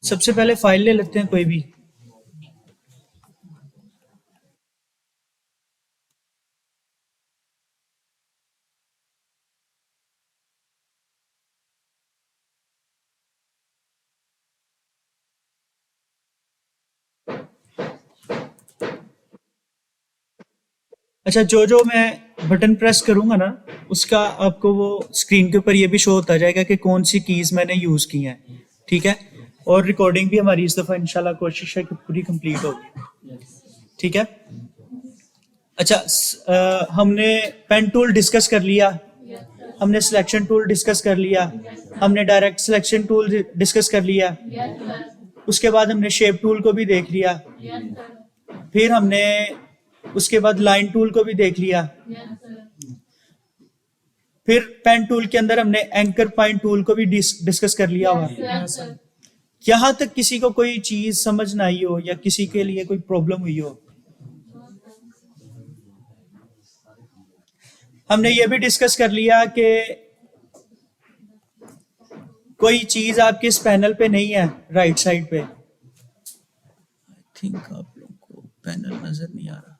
सबसे पहले फाइल ले लेते हैं कोई भी। अच्छा, जो जो मैं बटन प्रेस करूंगा ना, उसका आपको वो स्क्रीन के ऊपर ये भी शो होता जाएगा कि कौन सी कीज मैंने यूज की हैं। ठीक है। और रिकॉर्डिंग भी हमारी इस दफा इंशाल्लाह कोशिश है कि पूरी कंप्लीट होगी। ठीक है। अच्छा, हमने पेन टूल डिस्कस कर लिया, हमने सिलेक्शन टूल डिस्कस कर लिया, हमने डायरेक्ट सिलेक्शन टूल डिस्कस कर लिया, उसके बाद हमने शेप टूल को भी देख लिया, फिर हमने उसके बाद लाइन टूल को भी देख लिया, फिर पेन टूल के अंदर हमने एंकर पॉइंट टूल को भी डिस्कस कर लिया हुआ। यहां तक किसी को कोई चीज समझ ना आई हो या किसी के लिए कोई प्रॉब्लम हुई हो? हमने ये भी डिस्कस कर लिया कि कोई चीज आपके इस पैनल पे नहीं है, राइट साइड पे। आई थिंक आप लोगों को पैनल नजर नहीं आ रहा।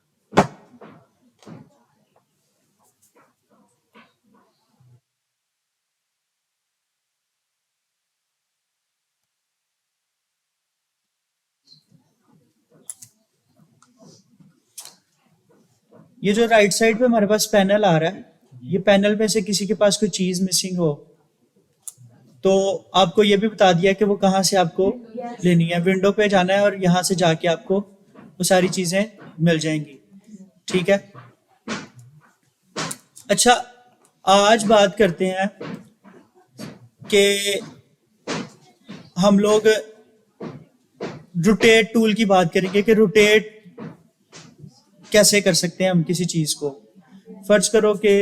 ये जो राइट साइड पे हमारे पास पैनल आ रहा है, ये पैनल में से किसी के पास कोई चीज मिसिंग हो तो आपको ये भी बता दिया कि वो कहाँ से आपको लेनी है। विंडो पे जाना है और यहाँ से जाके आपको वो सारी चीजें मिल जाएंगी। ठीक है। अच्छा, आज बात करते हैं कि हम लोग रोटेट टूल की बात करेंगे कि रोटेट कैसे कर सकते हैं हम किसी चीज को। फर्ज करो कि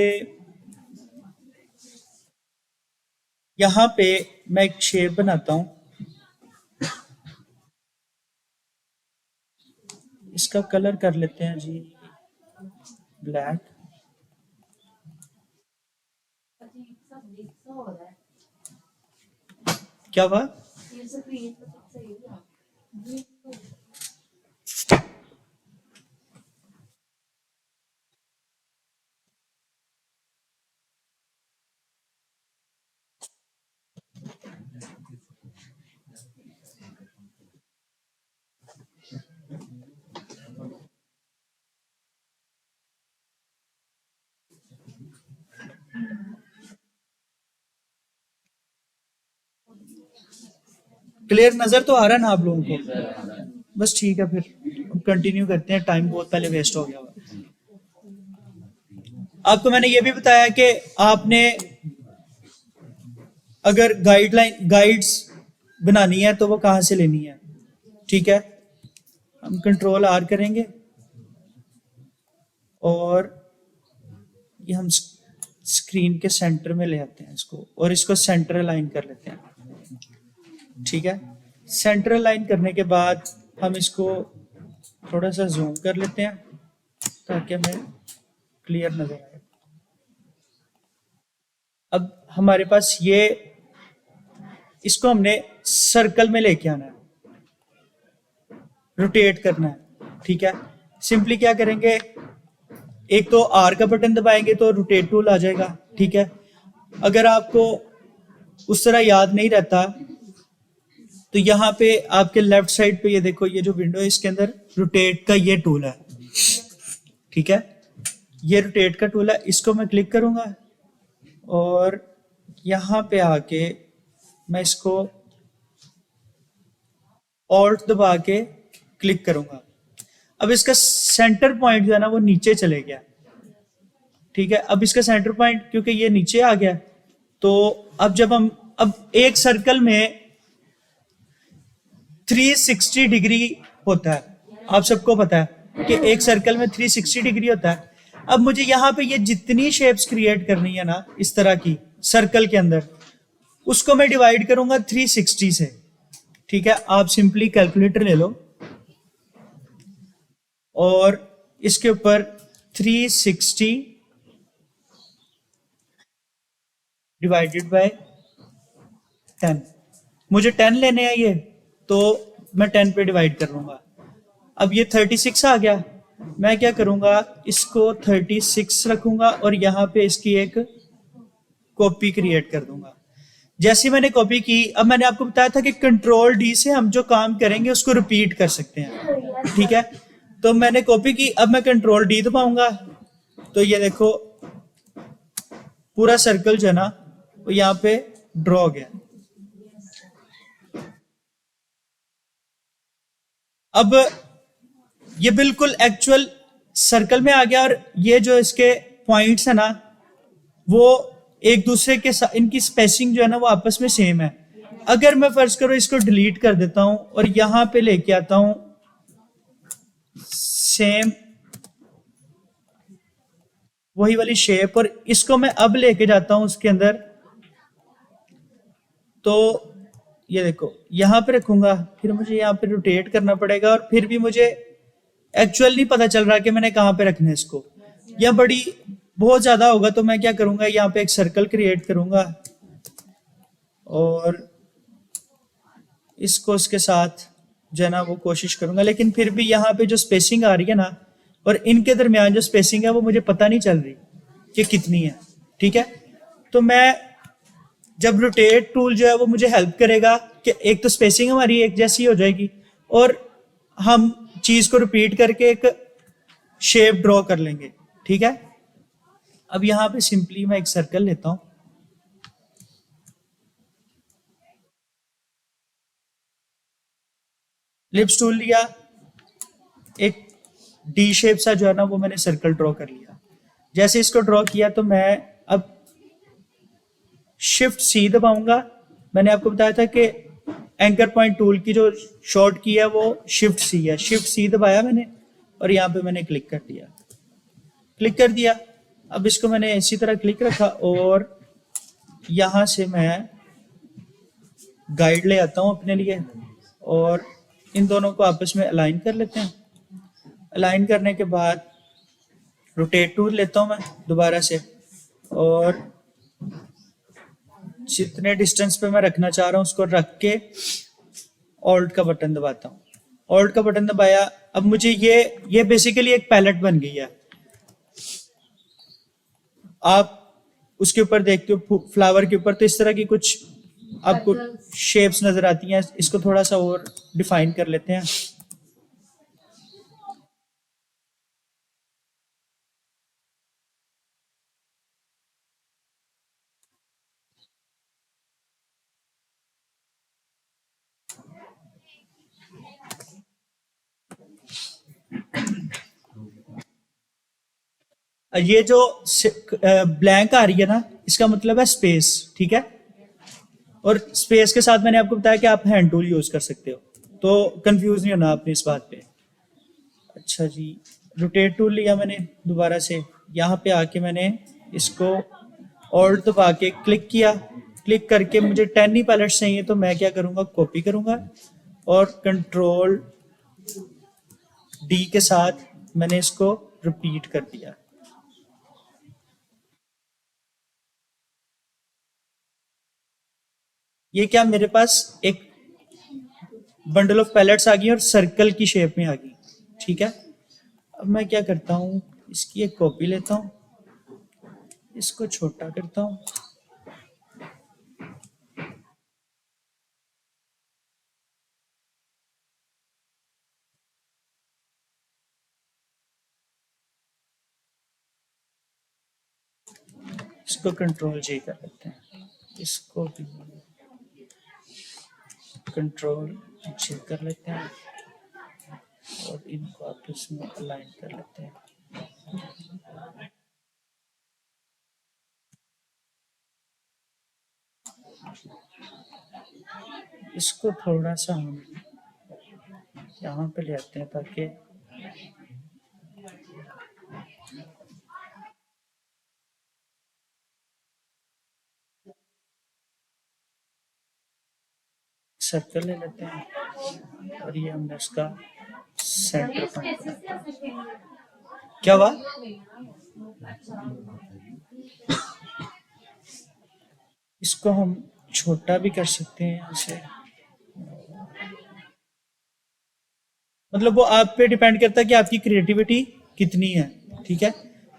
यहां पे मैं एक शेप बनाता हूं, इसका कलर कर लेते हैं जी ब्लैक। क्या हुआ? क्लियर नजर तो आ रहा है ना आप लोगों को? बस ठीक है, फिर कंटिन्यू करते हैं, टाइम बहुत पहले वेस्ट हो गया हुआ। आपको मैंने ये भी बताया कि आपने अगर गाइड्स बनानी है तो वो कहां से लेनी है। ठीक है। हम कंट्रोल आर करेंगे और ये हम स्क्रीन के सेंटर में ले आते हैं इसको, और इसको सेंटर अलाइन कर लेते हैं। ठीक है। सेंटर अलाइन करने के बाद हम इसको थोड़ा सा जूम कर लेते हैं ताकि हमें क्लियर नजर आए। अब हमारे पास ये, इसको हमने सर्कल में लेके आना है, रोटेट करना है। ठीक है। सिंपली क्या करेंगे, एक तो आर का बटन दबाएंगे तो रोटेट टूल आ जाएगा। ठीक है। अगर आपको उस तरह याद नहीं रहता तो यहाँ पे आपके लेफ्ट साइड पे ये देखो, ये जो विंडो है इसके अंदर रोटेट का ये टूल है। ठीक है। ये रोटेट का टूल है, इसको मैं क्लिक करूंगा और यहाँ पे आके मैं इसको ऑल्ट दबा के क्लिक करूंगा। अब इसका सेंटर पॉइंट जो है ना वो नीचे चले गया। ठीक है। अब इसका सेंटर पॉइंट क्योंकि ये नीचे आ गया, तो अब जब हम, अब एक सर्कल में 360 डिग्री होता है, आप सबको पता है कि एक सर्कल में 360 डिग्री होता है। अब मुझे यहाँ पे ये जितनी शेप्स क्रिएट करनी है ना इस तरह की सर्कल के अंदर, उसको मैं डिवाइड करूंगा 360 से। ठीक है। आप सिंपली कैलकुलेटर ले लो और इसके ऊपर 360 डिवाइडेड बाय 10, मुझे 10 लेने हैं ये, तो मैं 10 पे डिवाइड कर लूंगा। अब ये 36 आ गया, मैं क्या करूंगा, इसको 36 रखूंगा और यहाँ पे इसकी एक कॉपी क्रिएट कर दूंगा। जैसे मैंने कॉपी की, अब मैंने आपको बताया था कि कंट्रोल डी से हम जो काम करेंगे उसको रिपीट कर सकते हैं, ठीक है। तो मैंने कॉपी की, अब मैं कंट्रोल डी दबाऊंगा तो ये देखो पूरा सर्कल जो है ना वो यहाँ पे ड्रॉ हो गया। अब ये बिल्कुल एक्चुअल सर्कल में आ गया और ये जो इसके पॉइंट्स है ना वो एक दूसरे के साथ, इनकी स्पेसिंग जो है ना वो आपस में सेम है। अगर मैं फर्ज करो इसको डिलीट कर देता हूं और यहां पे लेके आता हूं सेम वही वाली शेप और इसको मैं अब लेके जाता हूं उसके अंदर, तो ये देखो यहां पे रखूंगा, फिर मुझे यहां पे रोटेट करना पड़ेगा और फिर भी मुझे एक्चुअल नहीं पता चल रहा कि मैंने कहां पे रखना है इसको। या बड़ी बहुत ज्यादा होगा तो मैं क्या करूंगा, यहाँ पे एक सर्कल क्रिएट करूंगा और इसको इसके साथ जो है ना वो कोशिश करूंगा, लेकिन फिर भी यहाँ पे जो स्पेसिंग आ रही है ना और इनके दरमियान जो स्पेसिंग है वो मुझे पता नहीं चल रही कि कितनी है, ठीक है। तो मैं जब रोटेट टूल जो है वो मुझे हेल्प करेगा कि एक तो स्पेसिंग हमारी एक जैसी हो जाएगी और हम चीज को रिपीट करके एक शेप ड्रॉ कर लेंगे, ठीक है। अब यहां पे सिंपली मैं एक सर्कल लेता हूं, लिप्स टूल लिया, एक डी शेप सा जो है ना वो मैंने सर्कल ड्रॉ कर लिया। जैसे इसको ड्रॉ किया तो मैं अब शिफ्ट सी दबाऊंगा। मैंने आपको बताया था कि एंकर पॉइंट टूल की जो शॉर्ट की है वो शिफ्ट सी है, शिफ्ट सी दबाया मैंने और यहाँ पे मैंने क्लिक कर दिया, क्लिक कर दिया। अब इसको मैंने इसी तरह क्लिक रखा और यहां से मैं गाइड ले आता हूं अपने लिए और इन दोनों को आपस में अलाइन कर लेते हैं। अलाइन करने के बाद रोटेट टूल लेता हूं मैं दोबारा से और जितने डिस्टेंस पे मैं रखना चाह रहा हूं उसको रख के ऑल्ट का बटन दबाता हूं। ऑल्ट का बटन दबाया, अब मुझे ये बेसिकली एक पैलेट बन गई है। आप उसके ऊपर देखते हो फ्लावर के ऊपर तो इस तरह की कुछ आपको शेप्स नजर आती हैं। इसको थोड़ा सा और डिफाइन कर लेते हैं। ये जो ब्लैंक आ रही है ना इसका मतलब है स्पेस, ठीक है। और स्पेस के साथ मैंने आपको बताया कि आप हैंड टूल यूज कर सकते हो, तो कंफ्यूज नहीं होना आपने इस बात पे। अच्छा जी, रोटेट टूल लिया मैंने दोबारा से, यहाँ पे आके मैंने इसको ऑल्ट दबा के क्लिक किया। क्लिक करके मुझे 10 ही पैलेट्स चाहिए तो मैं क्या करूंगा, कॉपी करूंगा और कंट्रोल डी के साथ मैंने इसको रिपीट कर दिया। ये क्या मेरे पास एक बंडल ऑफ पैलेट्स आ गई और सर्कल की शेप में आ गई, ठीक है। अब मैं क्या करता हूँ, इसकी एक कॉपी लेता हूँ, इसको छोटा करता हूँ इसको कंट्रोल जे कर लेते हैं, इसको भी कंट्रोल जे कर लेते हैं और इनको आपस में अलाइन कर लेते हैं। इसको थोड़ा सा हम यहाँ पे ले आते हैं ताकि सर्कल ले लेते हैं और ये हमने इसका सेंटर पॉइंट। क्या हुआ, इसको हम छोटा भी कर सकते हैं ऐसे, मतलब वो आप पे डिपेंड करता है कि आपकी क्रिएटिविटी कितनी है। ठीक है,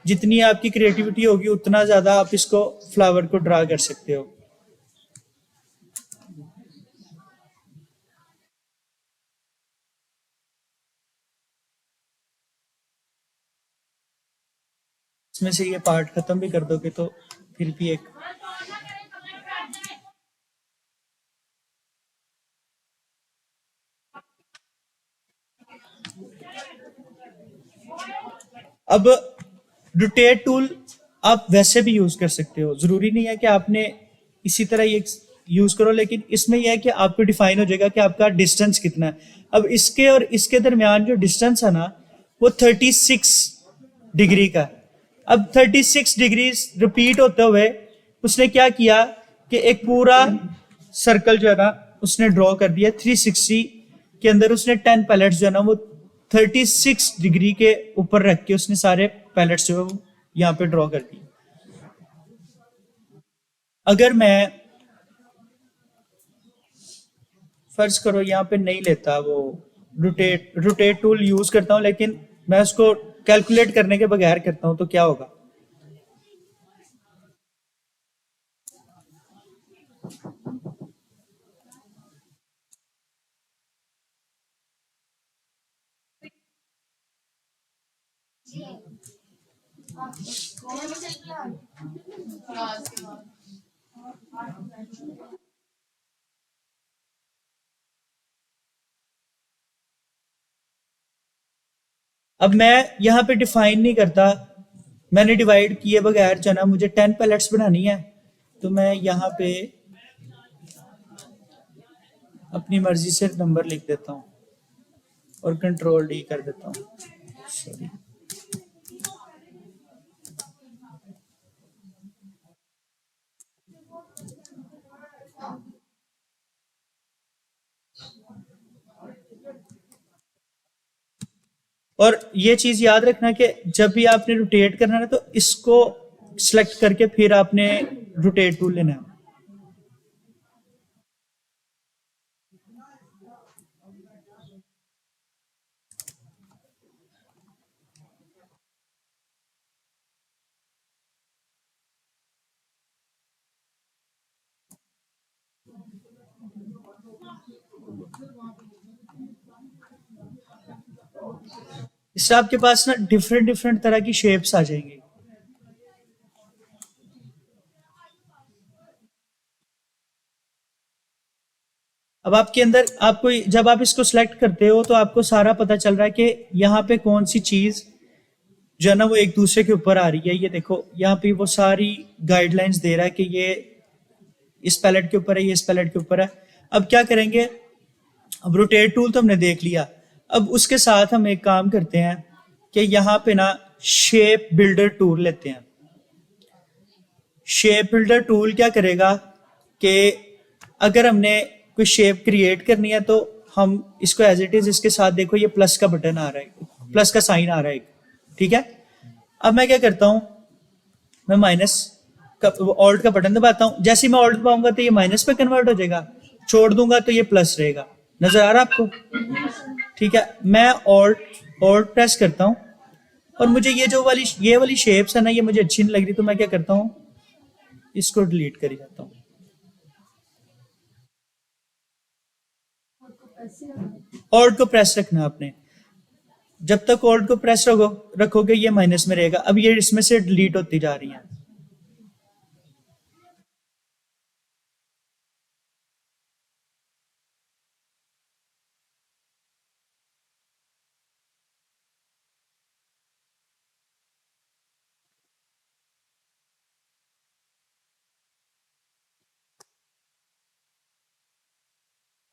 जितनी आपकी क्रिएटिविटी होगी उतना ज्यादा आप इसको फ्लावर को ड्रा कर सकते हो। इसमें से ये पार्ट खत्म भी कर दोगे तो फिर भी एक। अब रोटेट टूल आप वैसे भी यूज कर सकते हो, जरूरी नहीं है कि आपने इसी तरह ये यूज करो, लेकिन इसमें यह है कि आपको डिफाइन हो जाएगा कि आपका डिस्टेंस कितना है। अब इसके और इसके दरमियान जो डिस्टेंस है ना, वो 36 डिग्री का है। अब 36 डिग्री रिपीट होते हुए उसने क्या किया कि एक पूरा सर्कल जो है ना उसने ड्रॉ कर दिया 360 के अंदर। उसने 10 पैलेट्स जो है ना वो 36 डिग्री के ऊपर रख के उसने सारे पैलेट्स जो है वो यहाँ पे ड्रॉ कर दिए। अगर मैं फर्ज करो यहाँ पे नहीं लेता वो रोटेट रोटेट टूल यूज करता हूँ, लेकिन मैं उसको कैलकुलेट करने के बगैर करता हूँ, तो क्या होगा? अब मैं यहाँ पे डिफाइन नहीं करता, मैंने डिवाइड किए बगैर जो है ना मुझे 10 पैलेट्स बनानी है, तो मैं यहाँ पे अपनी मर्जी से नंबर लिख देता हूँ और कंट्रोल डी कर देता हूँ। सॉरी। और ये चीज याद रखना कि जब भी आपने रोटेट करना है तो इसको सिलेक्ट करके फिर आपने रोटेट टूल लेना है। इससे आपके पास ना डिफरेंट डिफरेंट तरह की शेप्स आ जाएंगी। अब आपके अंदर आपको जब आप इसको सिलेक्ट करते हो तो आपको सारा पता चल रहा है कि यहाँ पे कौन सी चीज जो है ना वो एक दूसरे के ऊपर आ रही है। ये देखो यहाँ पे वो सारी गाइडलाइंस दे रहा है कि ये इस पैलेट के ऊपर है, ये इस पैलेट के ऊपर है। अब क्या करेंगे? अब रोटेट टूल तो हमने देख लिया। अब उसके साथ हम एक काम करते हैं कि यहाँ पे ना शेप बिल्डर टूल लेते हैं। शेप बिल्डर टूल क्या करेगा कि अगर हमने कोई शेप क्रिएट करनी है तो हम इसको एज इट इज इसके साथ देखो ये प्लस का बटन आ रहा है, प्लस का साइन आ रहा है। ठीक है, अब मैं क्या करता हूं, मैं माइनस का ऑल्ट का बटन दबाता हूं। जैसे ही मैं ऑल्ट दबाऊंगा तो ये माइनस पे कन्वर्ट हो जाएगा, छोड़ दूंगा तो ये प्लस रहेगा। नजर आ रहा है आपको? ठीक है, मैं ऑल्ट ऑल्ट प्रेस करता हूं और मुझे ये वाली शेप्स है ना ये मुझे अच्छी नहीं लग रही, तो मैं क्या करता हूँ, इसको डिलीट कर जाता हूँ। ऑल्ट को प्रेस रखना आपने। जब तक ऑल्ट को प्रेस रखोगे ये माइनस में रहेगा। अब ये इसमें से डिलीट होती जा रही है।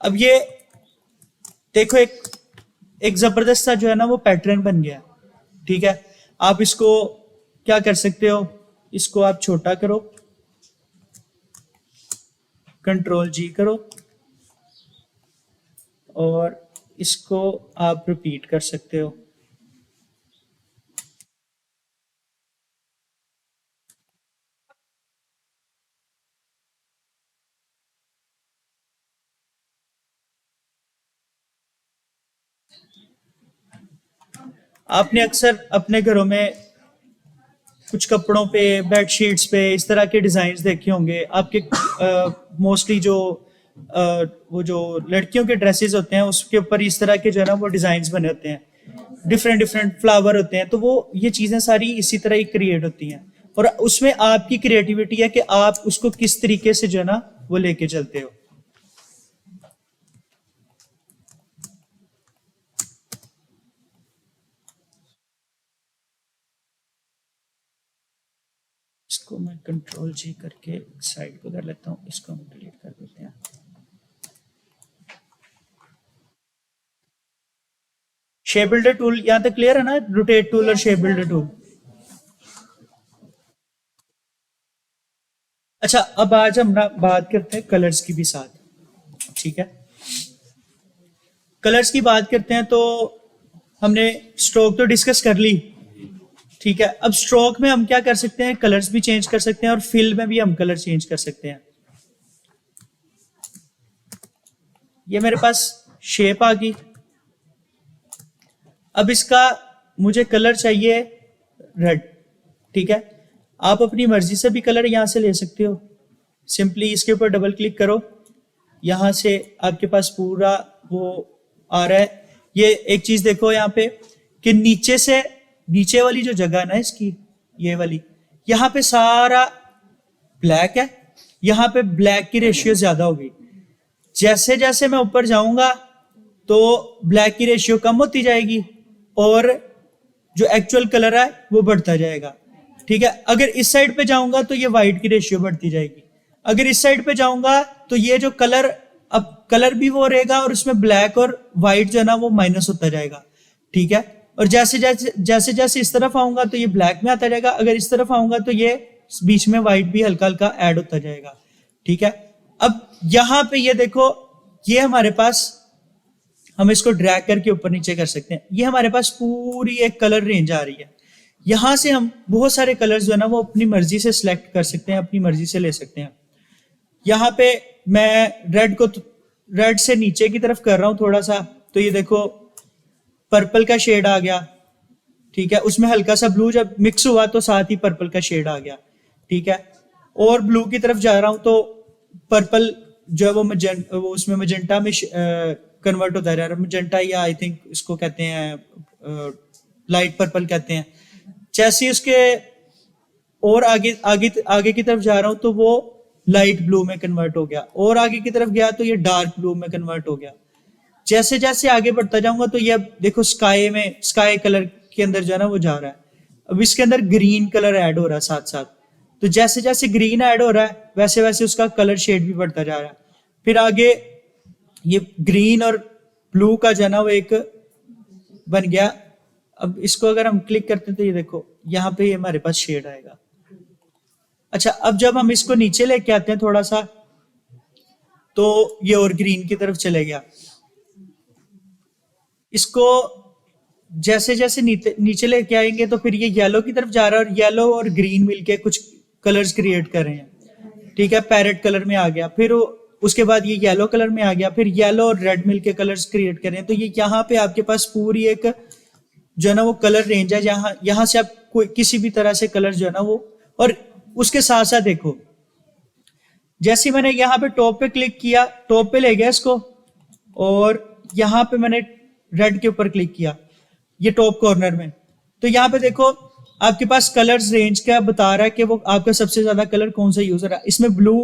अब ये देखो एक एक जबरदस्त सा जो है ना वो पैटर्न बन गया। ठीक है, आप इसको क्या कर सकते हो, इसको आप छोटा करो, कंट्रोल जी करो और इसको आप रिपीट कर सकते हो। आपने अक्सर अपने घरों में कुछ कपड़ों पे, बेडशीट्स पे इस तरह के डिजाइन देखे होंगे आपके। मोस्टली जो वो जो लड़कियों के ड्रेसेस होते हैं उसके ऊपर इस तरह के जो है ना वो डिजाइन बने होते हैं, डिफरेंट डिफरेंट फ्लावर होते हैं। तो वो ये चीजें सारी इसी तरह ही क्रिएट होती हैं, और उसमें आपकी क्रिएटिविटी है कि आप उसको किस तरीके से जो है ना वो लेके चलते हो। इसको मैं कंट्रोल जी करके साइड को कर लेता हूँ, इसको हम डिलीट कर देते हैं। शेप बिल्डर टूल यहां तक क्लियर है ना? रोटेट टूल और शेप बिल्डर टूल। अच्छा, अब आज हम ना बात करते हैं कलर्स की भी साथ, ठीक है? कलर्स की बात करते हैं तो हमने स्ट्रोक तो डिस्कस कर ली, ठीक है? अब स्ट्रोक में हम क्या कर सकते हैं, कलर्स भी चेंज कर सकते हैं और फिल में भी हम कलर चेंज कर सकते हैं। ये मेरे पास शेप आ गई। अब इसका मुझे कलर चाहिए रेड, ठीक है? आप अपनी मर्जी से भी कलर यहां से ले सकते हो। सिंपली इसके ऊपर डबल क्लिक करो, यहां से आपके पास पूरा वो आ रहा है। ये एक चीज देखो यहाँ पे कि नीचे से, नीचे वाली जो जगह है ना इसकी, ये वाली, यहाँ पे सारा ब्लैक है, यहाँ पे ब्लैक की रेशियो ज्यादा होगी। जैसे जैसे मैं ऊपर जाऊंगा तो ब्लैक की रेशियो कम होती जाएगी और जो एक्चुअल कलर है वो बढ़ता जाएगा, ठीक है? अगर इस साइड पे जाऊंगा तो ये व्हाइट की रेशियो बढ़ती जाएगी। अगर इस साइड पे जाऊंगा तो ये जो कलर, अब कलर भी वो रहेगा और उसमें ब्लैक और व्हाइट जो है ना वो माइनस होता जाएगा, ठीक है? और जैसे जैसे इस तरफ आऊंगा तो ये ब्लैक में आता जाएगा, अगर इस तरफ आऊंगा तो ये बीच में व्हाइट भी हल्का हल्का ऐड होता जाएगा, ठीक है? अब यहां पे ये देखो, ये हमारे पास, हम इसको ड्रैग करके ऊपर नीचे कर सकते हैं। ये हमारे पास पूरी एक कलर रेंज आ रही है। यहां से हम बहुत सारे कलर्स जो है ना वो अपनी मर्जी से सिलेक्ट कर सकते हैं, अपनी मर्जी से ले सकते हैं। यहाँ पे मैं रेड से नीचे की तरफ कर रहा हूं थोड़ा सा, तो ये देखो पर्पल का शेड आ गया, ठीक है? उसमें हल्का सा ब्लू जब मिक्स हुआ तो साथ ही पर्पल का शेड आ गया, ठीक है? और ब्लू की तरफ जा रहा हूं तो पर्पल जो है वो उसमें मजेंटा में कन्वर्ट होता जा रहा है। मजेंटा या आई थिंक इसको कहते हैं लाइट पर्पल कहते हैं। जैसे ही उसके और आगे आगे आगे की तरफ जा रहा हूं तो वो लाइट ब्लू में कन्वर्ट हो गया, और आगे की तरफ गया तो ये डार्क ब्लू में कन्वर्ट हो गया। जैसे जैसे आगे बढ़ता जाऊंगा तो ये देखो स्काई कलर के अंदर जो है ना वो जा रहा है। अब इसके अंदर ग्रीन कलर ऐड हो रहा है साथ साथ, तो जैसे जैसे ग्रीन ऐड हो रहा है वैसे वैसे उसका कलर शेड भी बढ़ता जा रहा है। फिर आगे ये ग्रीन और ब्लू का जो है ना वो एक बन गया। अब इसको अगर हम क्लिक करते हैं तो ये देखो यहाँ पे हमारे पास शेड आएगा। अच्छा, अब जब हम इसको नीचे लेके आते हैं थोड़ा सा तो ये और ग्रीन की तरफ चले गया। इसको जैसे जैसे नीचे लेके आएंगे तो फिर ये येलो की तरफ जा रहा है, और येलो और ग्रीन मिलके कुछ कलर्स क्रिएट कर रहे हैं, ठीक है? पैरेट कलर में आ गया, फिर उसके बाद ये येलो कलर में आ गया, फिर येलो और रेड मिलके कलर्स क्रिएट कर रहे हैं। तो ये यहाँ पे आपके पास पूरी एक जो है ना वो कलर रेंज है, जहां यहां से आप कोई किसी भी तरह से कलर जो है ना वो, और उसके साथ साथ देखो जैसे मैंने यहाँ पे टॉप पे क्लिक किया, टॉप पे ले गया इसको, और यहाँ पे मैंने रेड के ऊपर क्लिक किया ये टॉप कॉर्नर में, तो यहाँ पे देखो आपके पास कलर्स रेंज क्या बता रहा है कि वो आपका सबसे ज्यादा कलर कौन सा यूज हो रहा है। इसमें ब्लू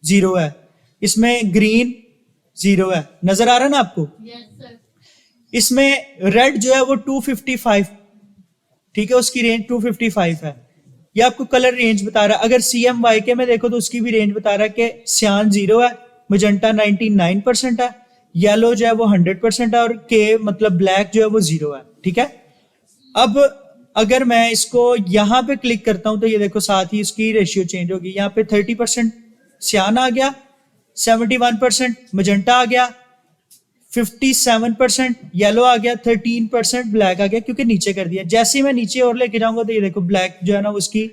0 है, इसमें ग्रीन 0 है, नजर आ रहा है ना आपको? yes, इसमें रेड जो है वो 255, ठीक है? उसकी रेंज 255 है। ये आपको कलर रेंज बता रहा है। अगर CMYK में देखो तो उसकी भी रेंज बता रहा है कि सियान 0 है, मजेंटा 99% है, येलो जो है वो 100% है, और के मतलब ब्लैक जो है वो 0 है, ठीक है? अब अगर मैं इसको यहां पे क्लिक करता हूं तो ये देखो साथ ही इसकी रेशियो चेंज होगी। यहाँ पे 30% सियान आ गया, 71% मजेंटा आ गया, 57% येलो आ गया, 13% ब्लैक आ गया, क्योंकि नीचे कर दिया। जैसे ही मैं नीचे और लेके जाऊंगा तो ये देखो ब्लैक जो है ना उसकी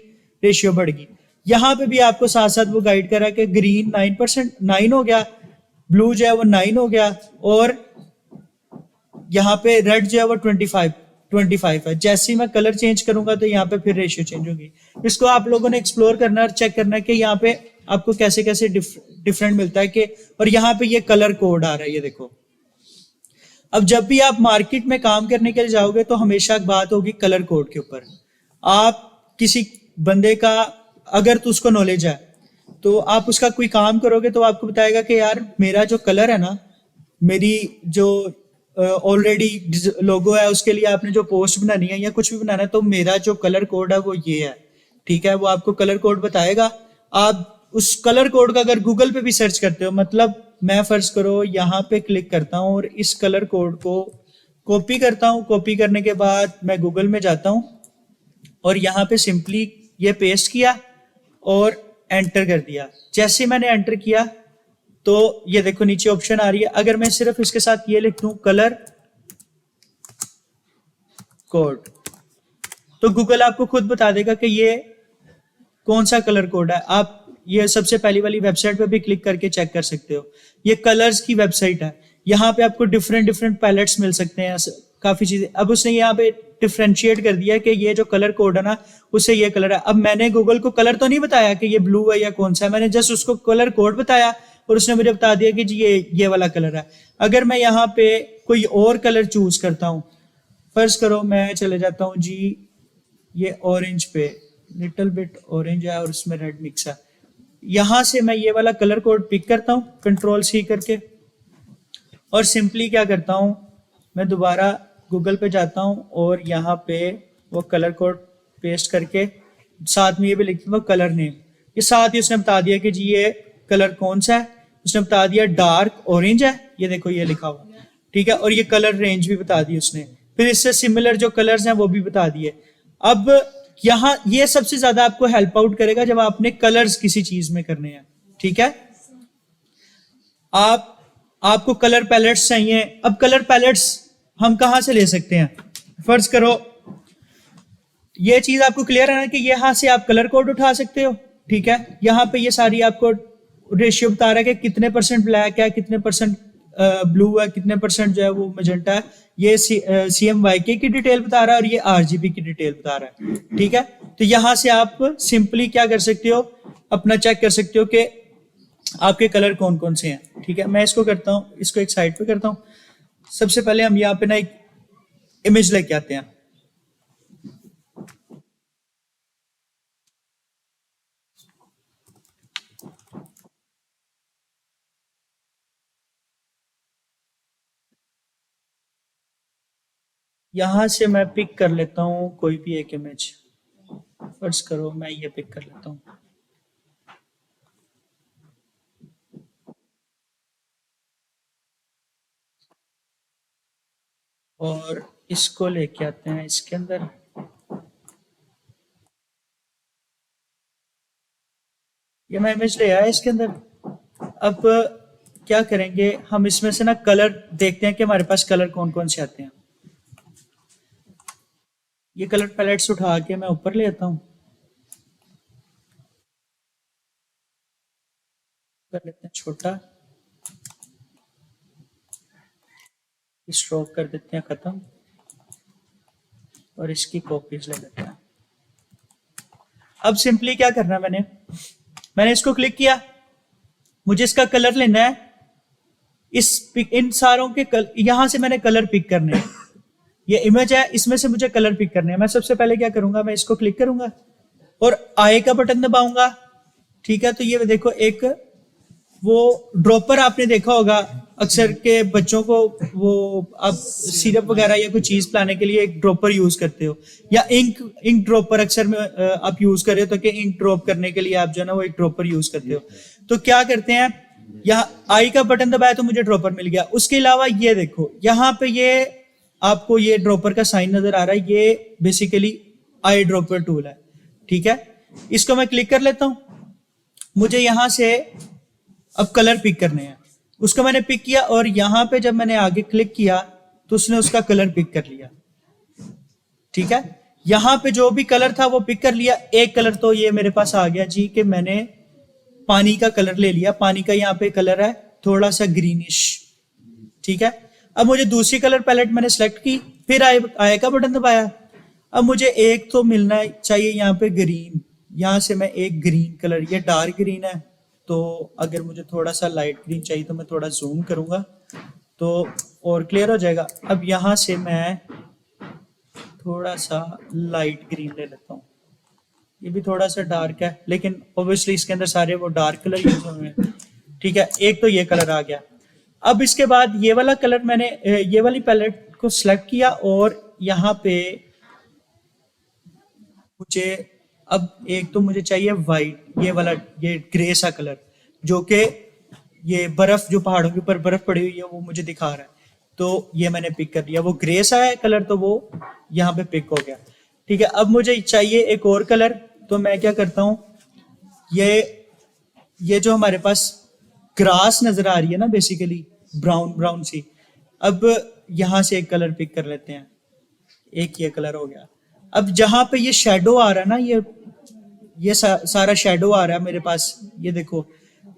रेशियो बढ़ गई। यहाँ पे भी आपको साथ साथ वो गाइड कर रहा है कि ग्रीन 9% हो गया, ब्लू जो है वो 9 हो गया, और यहाँ पे रेड जो है वो 25 25 है। जैसे ही मैं कलर चेंज करूंगा तो यहाँ पे फिर रेशियो चेंज होगी। इसको आप लोगों ने एक्सप्लोर करना और चेक करना कि यहाँ पे आपको कैसे कैसे डिफरेंट मिलता है कि, और यहाँ पे ये कलर कोड आ रहा है, ये देखो। अब जब भी आप मार्केट में काम करने के लिए जाओगे तो हमेशा बात होगी कलर कोड के ऊपर। आप किसी बंदे का अगर तो उसको नॉलेज है तो आप उसका कोई काम करोगे तो आपको बताएगा कि यार मेरा जो कलर है ना, मेरी जो ऑलरेडी लोगो है उसके लिए आपने जो पोस्ट बनानी है या कुछ भी बनाना है, तो मेरा जो कलर कोड है वो ये है, ठीक है। वो आपको कलर कोड बताएगा। आप उस कलर कोड का अगर गूगल पे भी सर्च करते हो, मतलब मैं फर्ज करो यहाँ पे क्लिक करता हूँ और इस कलर कोड को कॉपी करता हूँ। कॉपी करने के बाद मैं गूगल में जाता हूँ और यहाँ पे सिंपली ये पेस्ट किया और एंटर कर दिया। जैसे मैंने एंटर किया तो ये देखो नीचे ऑप्शन आ रही है। अगर मैं सिर्फ इसके साथ ये लिख दूं कलर कोड, तो गूगल आपको खुद बता देगा कि ये कौन सा कलर कोड है। आप ये सबसे पहली वाली वेबसाइट पे भी क्लिक करके चेक कर सकते हो। ये कलर्स की वेबसाइट है। यहाँ पे आपको डिफरेंट डिफरेंट पैलेट्स मिल सकते हैं, काफी चीजें। अब उसने यहाँ पे डिफ्रेंशिएट कर दिया कि ये जो कलर कोड है ना, उससे ये कलर है। अब मैंने गूगल को कलर तो नहीं बताया कि ये ब्लू है या कौन सा है, मैंने जस्ट उसको कलर कोड बताया और उसने मुझे बता दिया कि जी ये वाला कलर है। अगर मैं यहाँ पे कोई और कलर चूज करता हूँ, फर्ज करो मैं चले जाता हूँ जी ये ऑरेंज पे, लिटिल बिट ऑरेंज है और उसमें रेड मिक्स है। यहां से मैं ये वाला कलर कोड पिक करता हूँ कंट्रोल सी करके, और सिंपली क्या करता हूँ, मैं दोबारा गूगल पे जाता हूँ और यहाँ पे वो कलर कोड पेस्ट करके साथ में ये भी लिखता हूँ कलर नेम। ये साथ ही उसने बता दिया कि जी ये कलर कौन सा है। उसने बता दिया डार्क ऑरेंज है, ये देखो ये लिखा हुआ, ठीक है। और ये कलर रेंज भी बता दी उसने। फिर इससे सिमिलर जो कलर्स हैं वो भी बता दिए। अब यहाँ ये सबसे ज्यादा आपको हेल्प आउट करेगा जब आपने कलर्स किसी चीज में करने हैं, ठीक है। आपको कलर पैलेट्स चाहिए। अब कलर पैलेट्स हम कहां से ले सकते हैं? फर्ज करो ये चीज आपको क्लियर है ना कि यहां से आप कलर कोड उठा सकते हो, ठीक है। यहाँ पे ये सारी आपको रेशियो बता रहा है कि कितने परसेंट ब्लैक है, कितने परसेंट ब्लू है, कितने परसेंट जो है वो मेजेंटा है। ये CMYK की डिटेल बता रहा है और ये RGB की डिटेल बता रहा है, ठीक है। तो यहां से आप सिंपली क्या कर सकते हो, अपना चेक कर सकते हो कि आपके कलर कौन कौन से हैं, ठीक है। मैं इसको करता हूँ, इसको एक साइड पे करता हूँ। सबसे पहले हम यहाँ पे ना एक इमेज लेके आते हैं। यहां से मैं पिक कर लेता हूं कोई भी एक इमेज। फर्ज करो मैं ये पिक कर लेता हूं। और इसको लेके आते हैं इसके अंदर। ये मैं इमेज ले आया इसके अंदर। अब क्या करेंगे हम, इसमें से ना कलर देखते हैं कि हमारे पास कलर कौन कौन से आते हैं। ये कलर पैलेट्स उठा के मैं ऊपर ले आता हूं, कर लेते हैं छोटा, स्ट्रोक कर देते हैं खत्म और इसकी कॉपीज ले लेते हैं। अब सिंपली क्या करना है, मैंने इसको क्लिक किया, मुझे इसका कलर लेना है। इन सारों के यहां से मैंने कलर पिक करने हैं। ये इमेज है, इसमें से मुझे कलर पिक करने हैं। मैं सबसे पहले क्या करूंगा, मैं इसको क्लिक करूंगा और आई का बटन दबाऊंगा, ठीक है। तो ये देखो एक वो ड्रॉपर आपने देखा होगा अक्सर के बच्चों को, वो आप सिरप वगैरह या कोई चीज पिलाने के लिए एक ड्रॉपर यूज करते हो, या इंक ड्रॉपर अक्सर में आप यूज कर रहे हो, तो कि इंक ड्रॉप करने के लिए आप जो है ना वो एक ड्रॉपर यूज करते हो। तो क्या करते हैं, यहाँ आई का बटन दबाया तो मुझे ड्रॉपर मिल गया। उसके अलावा ये देखो यहाँ पे ये आपको ये ड्रॉपर का साइन नजर आ रहा है, ये बेसिकली आई ड्रॉपर टूल है, ठीक है। इसको मैं क्लिक कर लेता हूं। मुझे यहां से अब कलर पिक करने हैं। उसको मैंने पिक किया और यहां पे जब मैंने आगे क्लिक किया तो उसने उसका कलर पिक कर लिया, ठीक है। यहां पे जो भी कलर था वो पिक कर लिया। एक कलर तो ये मेरे पास आ गया जी कि मैंने पानी का कलर ले लिया। पानी का यहाँ पे कलर है थोड़ा सा ग्रीनिश, ठीक है। अब मुझे दूसरी कलर पैलेट मैंने सेलेक्ट की, फिर आए का बटन दबाया। अब मुझे एक तो मिलना चाहिए यहाँ पे ग्रीन, यहाँ से मैं एक ग्रीन कलर, ये डार्क ग्रीन है, तो अगर मुझे थोड़ा सा लाइट ग्रीन चाहिए तो मैं थोड़ा जूम करूंगा तो और क्लियर हो जाएगा। अब यहाँ से मैं थोड़ा सा लाइट ग्रीन ले लेता हूँ, ये भी थोड़ा सा डार्क है लेकिन ऑब्वियसली इसके अंदर सारे वो डार्क कलर यूज हुए हैं। ठीक है, एक तो ये कलर आ गया। अब इसके बाद ये वाला कलर मैंने ये वाली पैलेट को सिलेक्ट किया और यहाँ पे मुझे अब एक तो मुझे चाहिए वाइट, ये वाला ये ग्रे सा कलर, जो कि ये बर्फ जो पहाड़ों के ऊपर बर्फ पड़ी हुई है वो मुझे दिखा रहा है, तो ये मैंने पिक कर लिया। वो ग्रे सा है कलर तो वो यहाँ पे पिक हो गया। ठीक है, अब मुझे चाहिए एक और कलर, तो मैं क्या करता हूँ, ये जो हमारे पास ग्रास नजर आ रही है ना बेसिकली ब्राउन ब्राउन सी, अब यहां से एक कलर पिक कर लेते हैं, एक ये कलर हो गया। अब जहां पे ये शेडो आ रहा है ना, ये सारा शेडो आ रहा है मेरे पास, ये देखो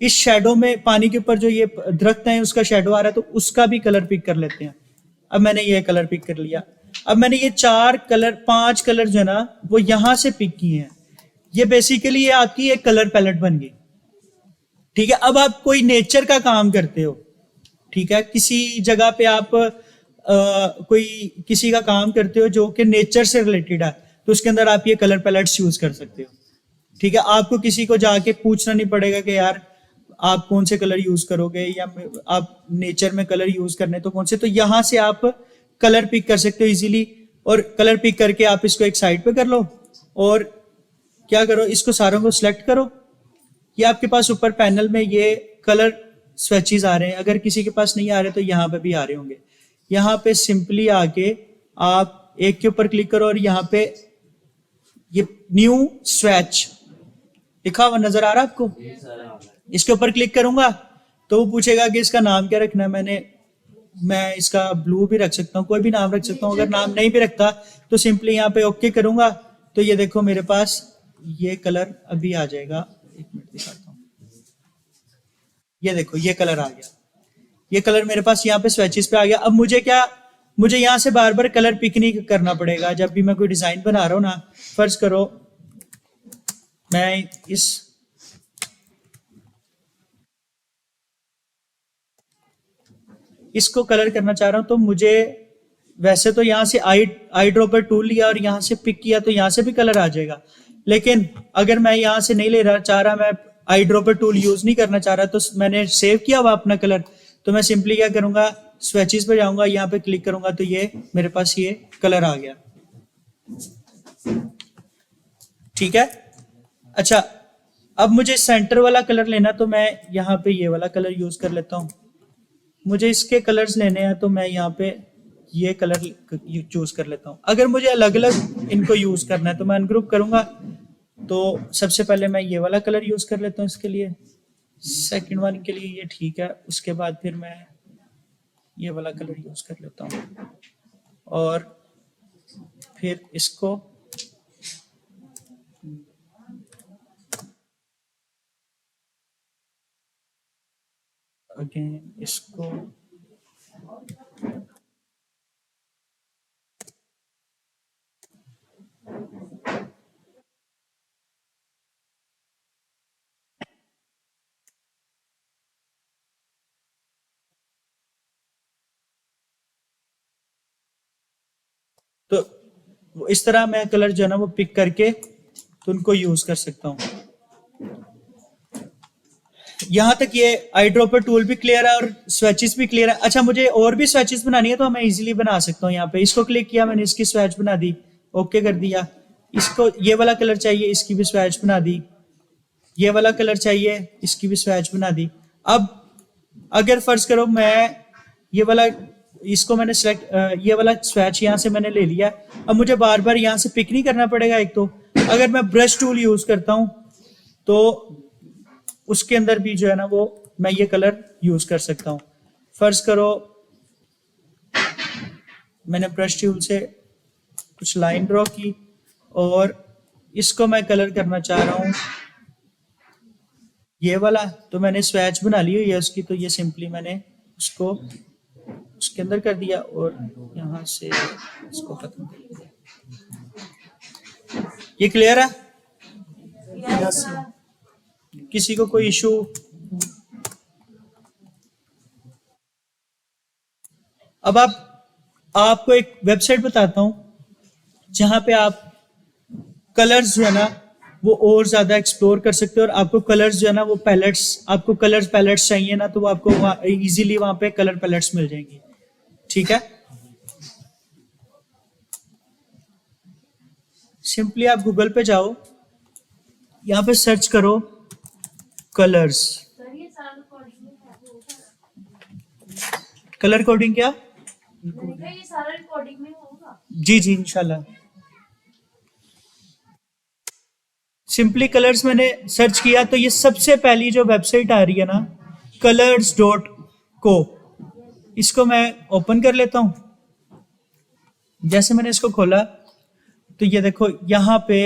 इस शेडो में पानी के ऊपर जो ये दरख्त है उसका शेडो आ रहा है, तो उसका भी कलर पिक कर लेते हैं। अब मैंने ये कलर पिक कर लिया। अब मैंने ये 5 कलर जो है ना वो यहां से पिक किए हैं, ये बेसिकली ये आपकी एक कलर पैलेट बन गई। ठीक है, अब आप कोई नेचर का काम करते हो, ठीक है, किसी जगह पे आप कोई किसी का काम करते हो जो कि नेचर से रिलेटेड है, तो उसके अंदर आप ये कलर पैलेट्स यूज कर सकते हो। ठीक है, आपको किसी को जाके पूछना नहीं पड़ेगा कि यार आप कौन से कलर यूज करोगे या आप नेचर में कलर यूज करने तो कौन से, तो यहां से आप कलर पिक कर सकते हो इजीली। और कलर पिक करके आप इसको एक साइड पे कर लो और क्या करो, इसको सारों को सिलेक्ट करो। ये आपके पास ऊपर पैनल में ये कलर स्विचेस आ रहे हैं, अगर किसी के पास नहीं आ रहे तो यहाँ पे भी आ रहे होंगे। यहाँ पे सिंपली आके आप एक के ऊपर क्लिक करो और यहाँ पे ये न्यू स्विच लिखा हुआ नजर आ रहा है आपको, इसके ऊपर क्लिक करूंगा तो वो पूछेगा कि इसका नाम क्या रखना है। मैं इसका ब्लू भी रख सकता हूँ, कोई भी नाम रख सकता हूँ। अगर नाम नहीं भी रखता तो सिंपली यहाँ पे ओके करूंगा तो ये देखो मेरे पास ये कलर अभी आ जाएगा। एक मिनट दिखाता हूँ, ये देखो ये कलर आ गया, ये कलर मेरे पास यहाँ पे स्विचेस पे आ गया। अब मुझे यहाँ से बार बार कलर पिक नहीं करना पड़ेगा। जब भी मैं कोई डिजाइन बना रहा हूँ ना, फर्ज करो मैं इसको कलर करना चाह रहा हूं, तो मुझे वैसे तो यहाँ से आई ड्रॉपर टूल लिया और यहाँ से पिक किया तो यहाँ से भी कलर आ जाएगा, लेकिन अगर मैं यहाँ से नहीं ले रहा चाह रहा, मैं आई ड्रॉपर टूल यूज नहीं करना चाह रहा, तो मैंने सेव किया हुआ अपना कलर, तो मैं सिंपली क्या करूंगा, स्विचेस पे जाऊंगा, यहाँ पे क्लिक करूंगा तो ये मेरे पास ये कलर आ गया। ठीक है, अच्छा अब मुझे सेंटर वाला कलर लेना, तो मैं यहाँ पे ये वाला कलर यूज कर लेता हूँ। मुझे इसके कलर्स लेने हैं तो मैं यहाँ पे ये कलर चूज कर लेता हूँ। अगर मुझे अलग अलग इनको यूज करना है तो मैं अनग्रुप करूंगा, तो सबसे पहले मैं ये वाला कलर यूज कर लेता हूँ इसके लिए, सेकंड वन के लिए ये ठीक है, उसके बाद फिर मैं ये वाला कलर यूज कर लेता हूँ और फिर इसको अगेन इसको तो इस तरह मैं कलर जो है ना वो पिक करके तो उनको यूज कर सकता हूँ। यहां तक ये आई ड्रॉपर टूल भी क्लियर है और स्विचेस भी क्लियर है। अच्छा मुझे और भी स्विचेस बनानी है तो मैं इजीली बना सकता हूँ। यहाँ पे इसको क्लिक किया मैंने, इसकी स्विच बना दी, ओके कर दिया। इसको ये वाला कलर चाहिए, इसकी भी स्विच बना दी। ये वाला कलर चाहिए, इसकी भी स्विच बना दी। अब अगर फर्ज करो मैं ये वाला, इसको मैंने सेलेक्ट, ये वाला स्विच यहाँ से मैंने ले लिया, अब मुझे बार बार यहाँ से पिक नहीं करना पड़ेगा। एक तो अगर मैं ब्रश टूल यूज करता हूँ तो उसके अंदर भी जो है ना वो मैं ये कलर यूज कर सकता हूँ। फर्ज करो मैंने ब्रश टूल से कुछ लाइन ड्रॉ की और इसको मैं कलर करना चाह रहा हूँ ये वाला, तो मैंने स्विच बना ली हुई है उसकी, तो ये सिंपली मैंने उसको उसके इसके अंदर कर दिया और यहाँ से इसको खत्म कर दिया। ये क्लियर है? यस किसी को कोई इशू? अब आपको एक वेबसाइट बताता हूं जहां पे आप कलर्स जो है ना वो और ज्यादा एक्सप्लोर कर सकते हो, और आपको कलर्स जो है ना वो पैलेट्स, आपको कलर्स पैलेट्स चाहिए ना तो वो आपको इजीली वहां पे कलर पैलेट्स मिल जाएंगी। ठीक है, सिंपली आप गूगल पे जाओ, यहाँ पे सर्च करो कलर्स। सर ये सारा रिकॉर्डिंग में होगा। कलर कोडिंग क्या? मैंने कहा ये सारा रिकॉर्डिंग में होगा। जी जी इंशाल्लाह। सिंपली कलर्स मैंने सर्च किया तो ये सबसे पहली जो वेबसाइट आ रही है ना colors.co, इसको मैं ओपन कर लेता हूं। जैसे मैंने इसको खोला तो ये देखो यहाँ पे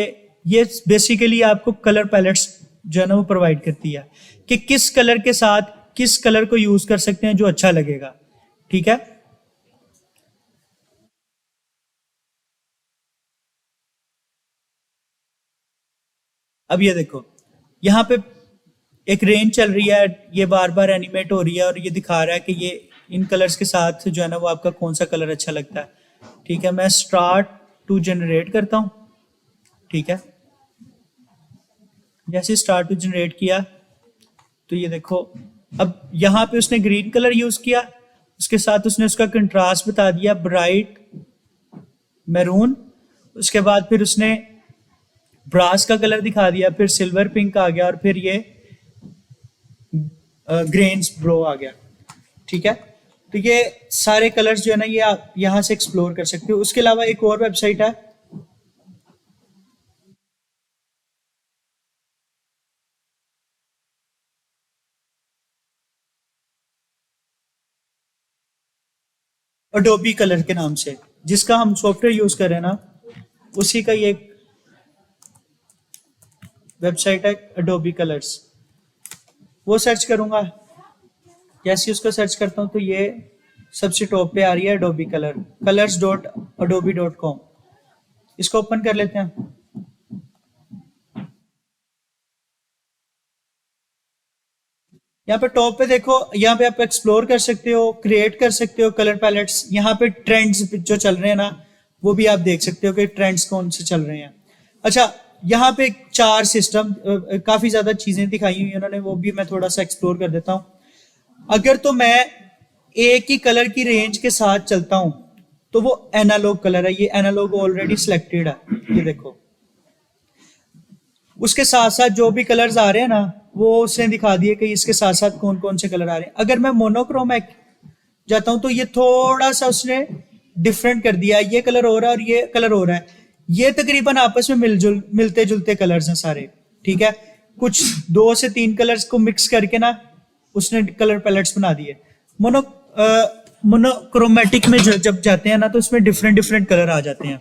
ये बेसिकली आपको कलर पैलेट्स जो है ना वो प्रोवाइड करती है कि किस कलर के साथ किस कलर को यूज कर सकते हैं जो अच्छा लगेगा। ठीक है, अब ये देखो यहाँ पे एक रेंज चल रही है, ये बार बार एनिमेट हो रही है और ये दिखा रहा है कि ये इन कलर्स के साथ जो है ना वो आपका कौन सा कलर अच्छा लगता है। ठीक है, मैं स्टार्ट टू जनरेट करता हूं। ठीक है, जैसे स्टार्ट टू जनरेट किया तो ये देखो अब यहाँ पे उसने ग्रीन कलर यूज किया, उसके साथ उसने उसका कंट्रास्ट बता दिया ब्राइट मैरून, उसके बाद फिर उसने ब्रास का कलर दिखा दिया, फिर सिल्वर पिंक आ गया और फिर ये ग्रेन्स ब्रो आ गया। ठीक है, तो ये सारे कलर्स जो है ना ये आप यहां से एक्सप्लोर कर सकते हो। उसके अलावा एक और वेबसाइट है अडोबी कलर के नाम से, जिसका हम सॉफ्टवेयर यूज कर रहे हैं ना उसी का ये वेबसाइट है अडोबी कलर्स। वो सर्च करूंगा, जैसे उसको सर्च करता हूं तो ये सबसे टॉप पे आ रही है अडोबी colors.adobe.com। इसको ओपन कर लेते हैं। यहाँ पे टॉप पे देखो, यहाँ पे आप एक्सप्लोर कर सकते हो, क्रिएट कर सकते हो कलर पैलेट्स। यहाँ पे ट्रेंड्स जो चल रहे हैं ना वो भी आप देख सकते हो कि ट्रेंड्स कौन से चल रहे हैं। अच्छा, यहाँ पे चार सिस्टम, काफी ज्यादा चीजें दिखाई हुई उन्होंने, वो भी मैं थोड़ा सा एक्सप्लोर कर देता हूँ। अगर तो मैं एक ही कलर की रेंज के साथ चलता हूं तो वो एनालॉग कलर है, ये एनालॉग ऑलरेडी सिलेक्टेड है, ये देखो। उसके साथ साथ जो भी कलर्स आ रहे हैं ना वो उसने दिखा दिए कि इसके साथ साथ कौन कौन से कलर आ रहे हैं। अगर मैं मोनोक्रोमैक जाता हूं तो ये थोड़ा सा उसने डिफरेंट कर दिया, ये कलर हो रहा है और ये कलर हो रहा है। ये तकरीबन आपस में मिलते जुलते कलर्स हैं सारे। ठीक है, कुछ 2 से 3 कलर्स को मिक्स करके ना उसने कलर पैलेट्स बना दिए। मोनोक्रोमेटिक में जब जाते हैं ना तो उसमें डिफरेंट डिफरेंट कलर आ जाते हैं।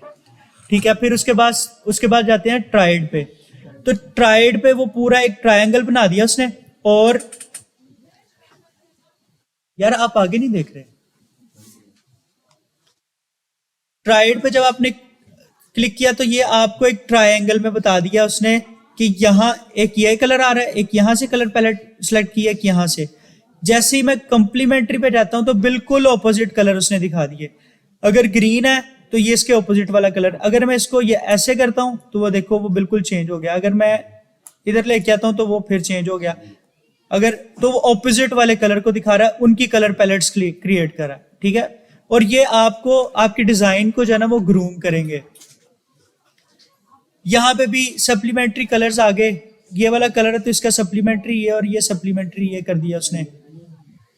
ठीक है, फिर उसके बाद जाते हैं ट्राइड पे। तो ट्राइड पे वो पूरा एक ट्रायंगल बना दिया उसने। और यार आप आगे नहीं देख रहे, ट्राइड पे जब आपने क्लिक किया तो ये आपको एक ट्रायंगल में बता दिया उसने कि यहाँ एक ये कलर आ रहा है, एक यहाँ से कलर पैलेट सिलेक्ट किया, एक यहाँ से। जैसे ही मैं कंप्लीमेंट्री पे जाता हूं तो बिल्कुल ऑपोजिट कलर उसने दिखा दिए। अगर ग्रीन है तो ये इसके ऑपोजिट वाला कलर, अगर मैं इसको ये ऐसे करता हूं तो वो देखो वो बिल्कुल चेंज हो गया, अगर मैं इधर लेके आता हूं तो वो फिर चेंज हो गया। अगर तो वो ऑपोजिट वाले कलर को दिखा रहा है, उनकी कलर पैलेट्स क्रिएट कर रहा है। ठीक है, और ये आपको आपकी डिजाइन को जो है ना वो ग्रूम करेंगे। यहाँ पे भी सप्लीमेंट्री कलर्स आ गए, ये वाला कलर है तो इसका सप्लीमेंट्री ये और ये सप्लीमेंट्री ये कर दिया उसने।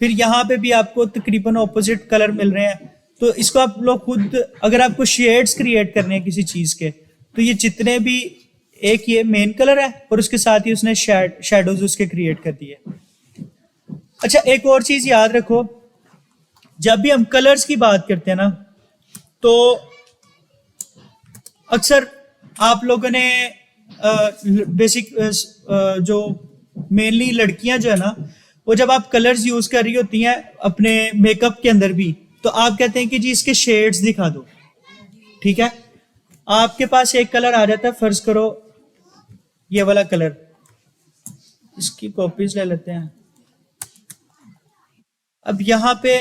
फिर यहाँ पे भी आपको तकरीबन ऑपोजिट कलर मिल रहे हैं। तो इसको आप लोग खुद, अगर आपको शेड्स क्रिएट करने हैं किसी चीज के तो ये जितने भी, एक ये मेन कलर है और उसके साथ ही उसने शेडोज उसके क्रिएट कर दिए। अच्छा, एक और चीज याद रखो, जब भी हम कलर्स की बात करते हैं ना तो अक्सर आप लोगों ने बेसिक जो मेनली लड़कियां जो है ना वो जब आप कलर्स यूज कर रही होती हैं अपने मेकअप के अंदर भी तो आप कहते हैं कि जी इसके शेड्स दिखा दो, ठीक है। आपके पास एक कलर आ जाता है, फर्ज करो ये वाला कलर, इसकी कॉपीज ले लेते हैं। अब यहां पे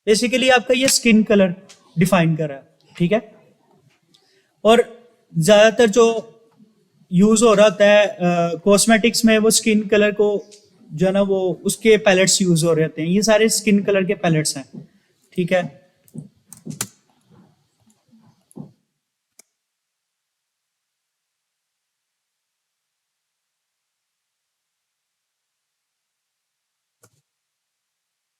बेसिकली आपका ये स्किन कलर डिफाइन कर रहा है, ठीक है। और ज्यादातर जो यूज हो रहा होता है कॉस्मेटिक्स में, वो स्किन कलर को जो है ना वो उसके पैलेट्स यूज हो रहे होते हैं। ये सारे स्किन कलर के पैलेट्स हैं, ठीक है।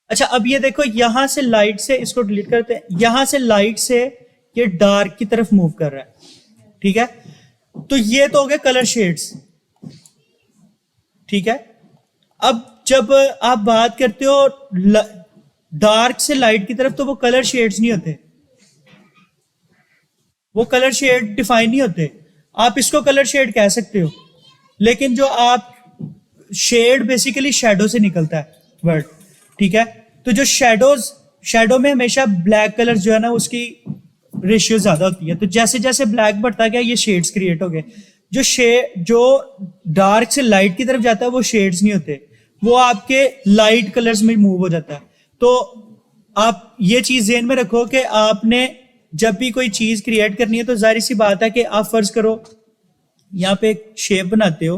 अच्छा, अब ये देखो, यहां से लाइट से, इसको डिलीट करते हैं, यहां से लाइट से ये डार्क की तरफ मूव कर रहा है, ठीक है। तो ये तो हो गए कलर शेड्स, ठीक है। अब जब आप बात करते हो डार्क से लाइट की तरफ, तो वो कलर शेड्स नहीं होते, वो कलर शेड डिफाइन नहीं होते। आप इसको कलर शेड कह सकते हो, लेकिन जो आप शेड बेसिकली शेडो से निकलता है वर्ड, ठीक है। तो जो शेडो में हमेशा ब्लैक कलर जो है ना उसकी रेशियो ज्यादा होती है। तो जैसे जैसे ब्लैक बढ़ता गया, ये शेड्स क्रिएट हो गए। जो डार्क से लाइट की तरफ जाता है वो शेड्स नहीं होते, वो आपके लाइट कलर्स में मूव हो जाता है। तो आप ये चीज ध्यान में रखो कि आपने जब भी कोई चीज क्रिएट करनी है, तो जाहिर सी बात है कि आप फर्ज करो यहाँ पे एक शेप बनाते हो,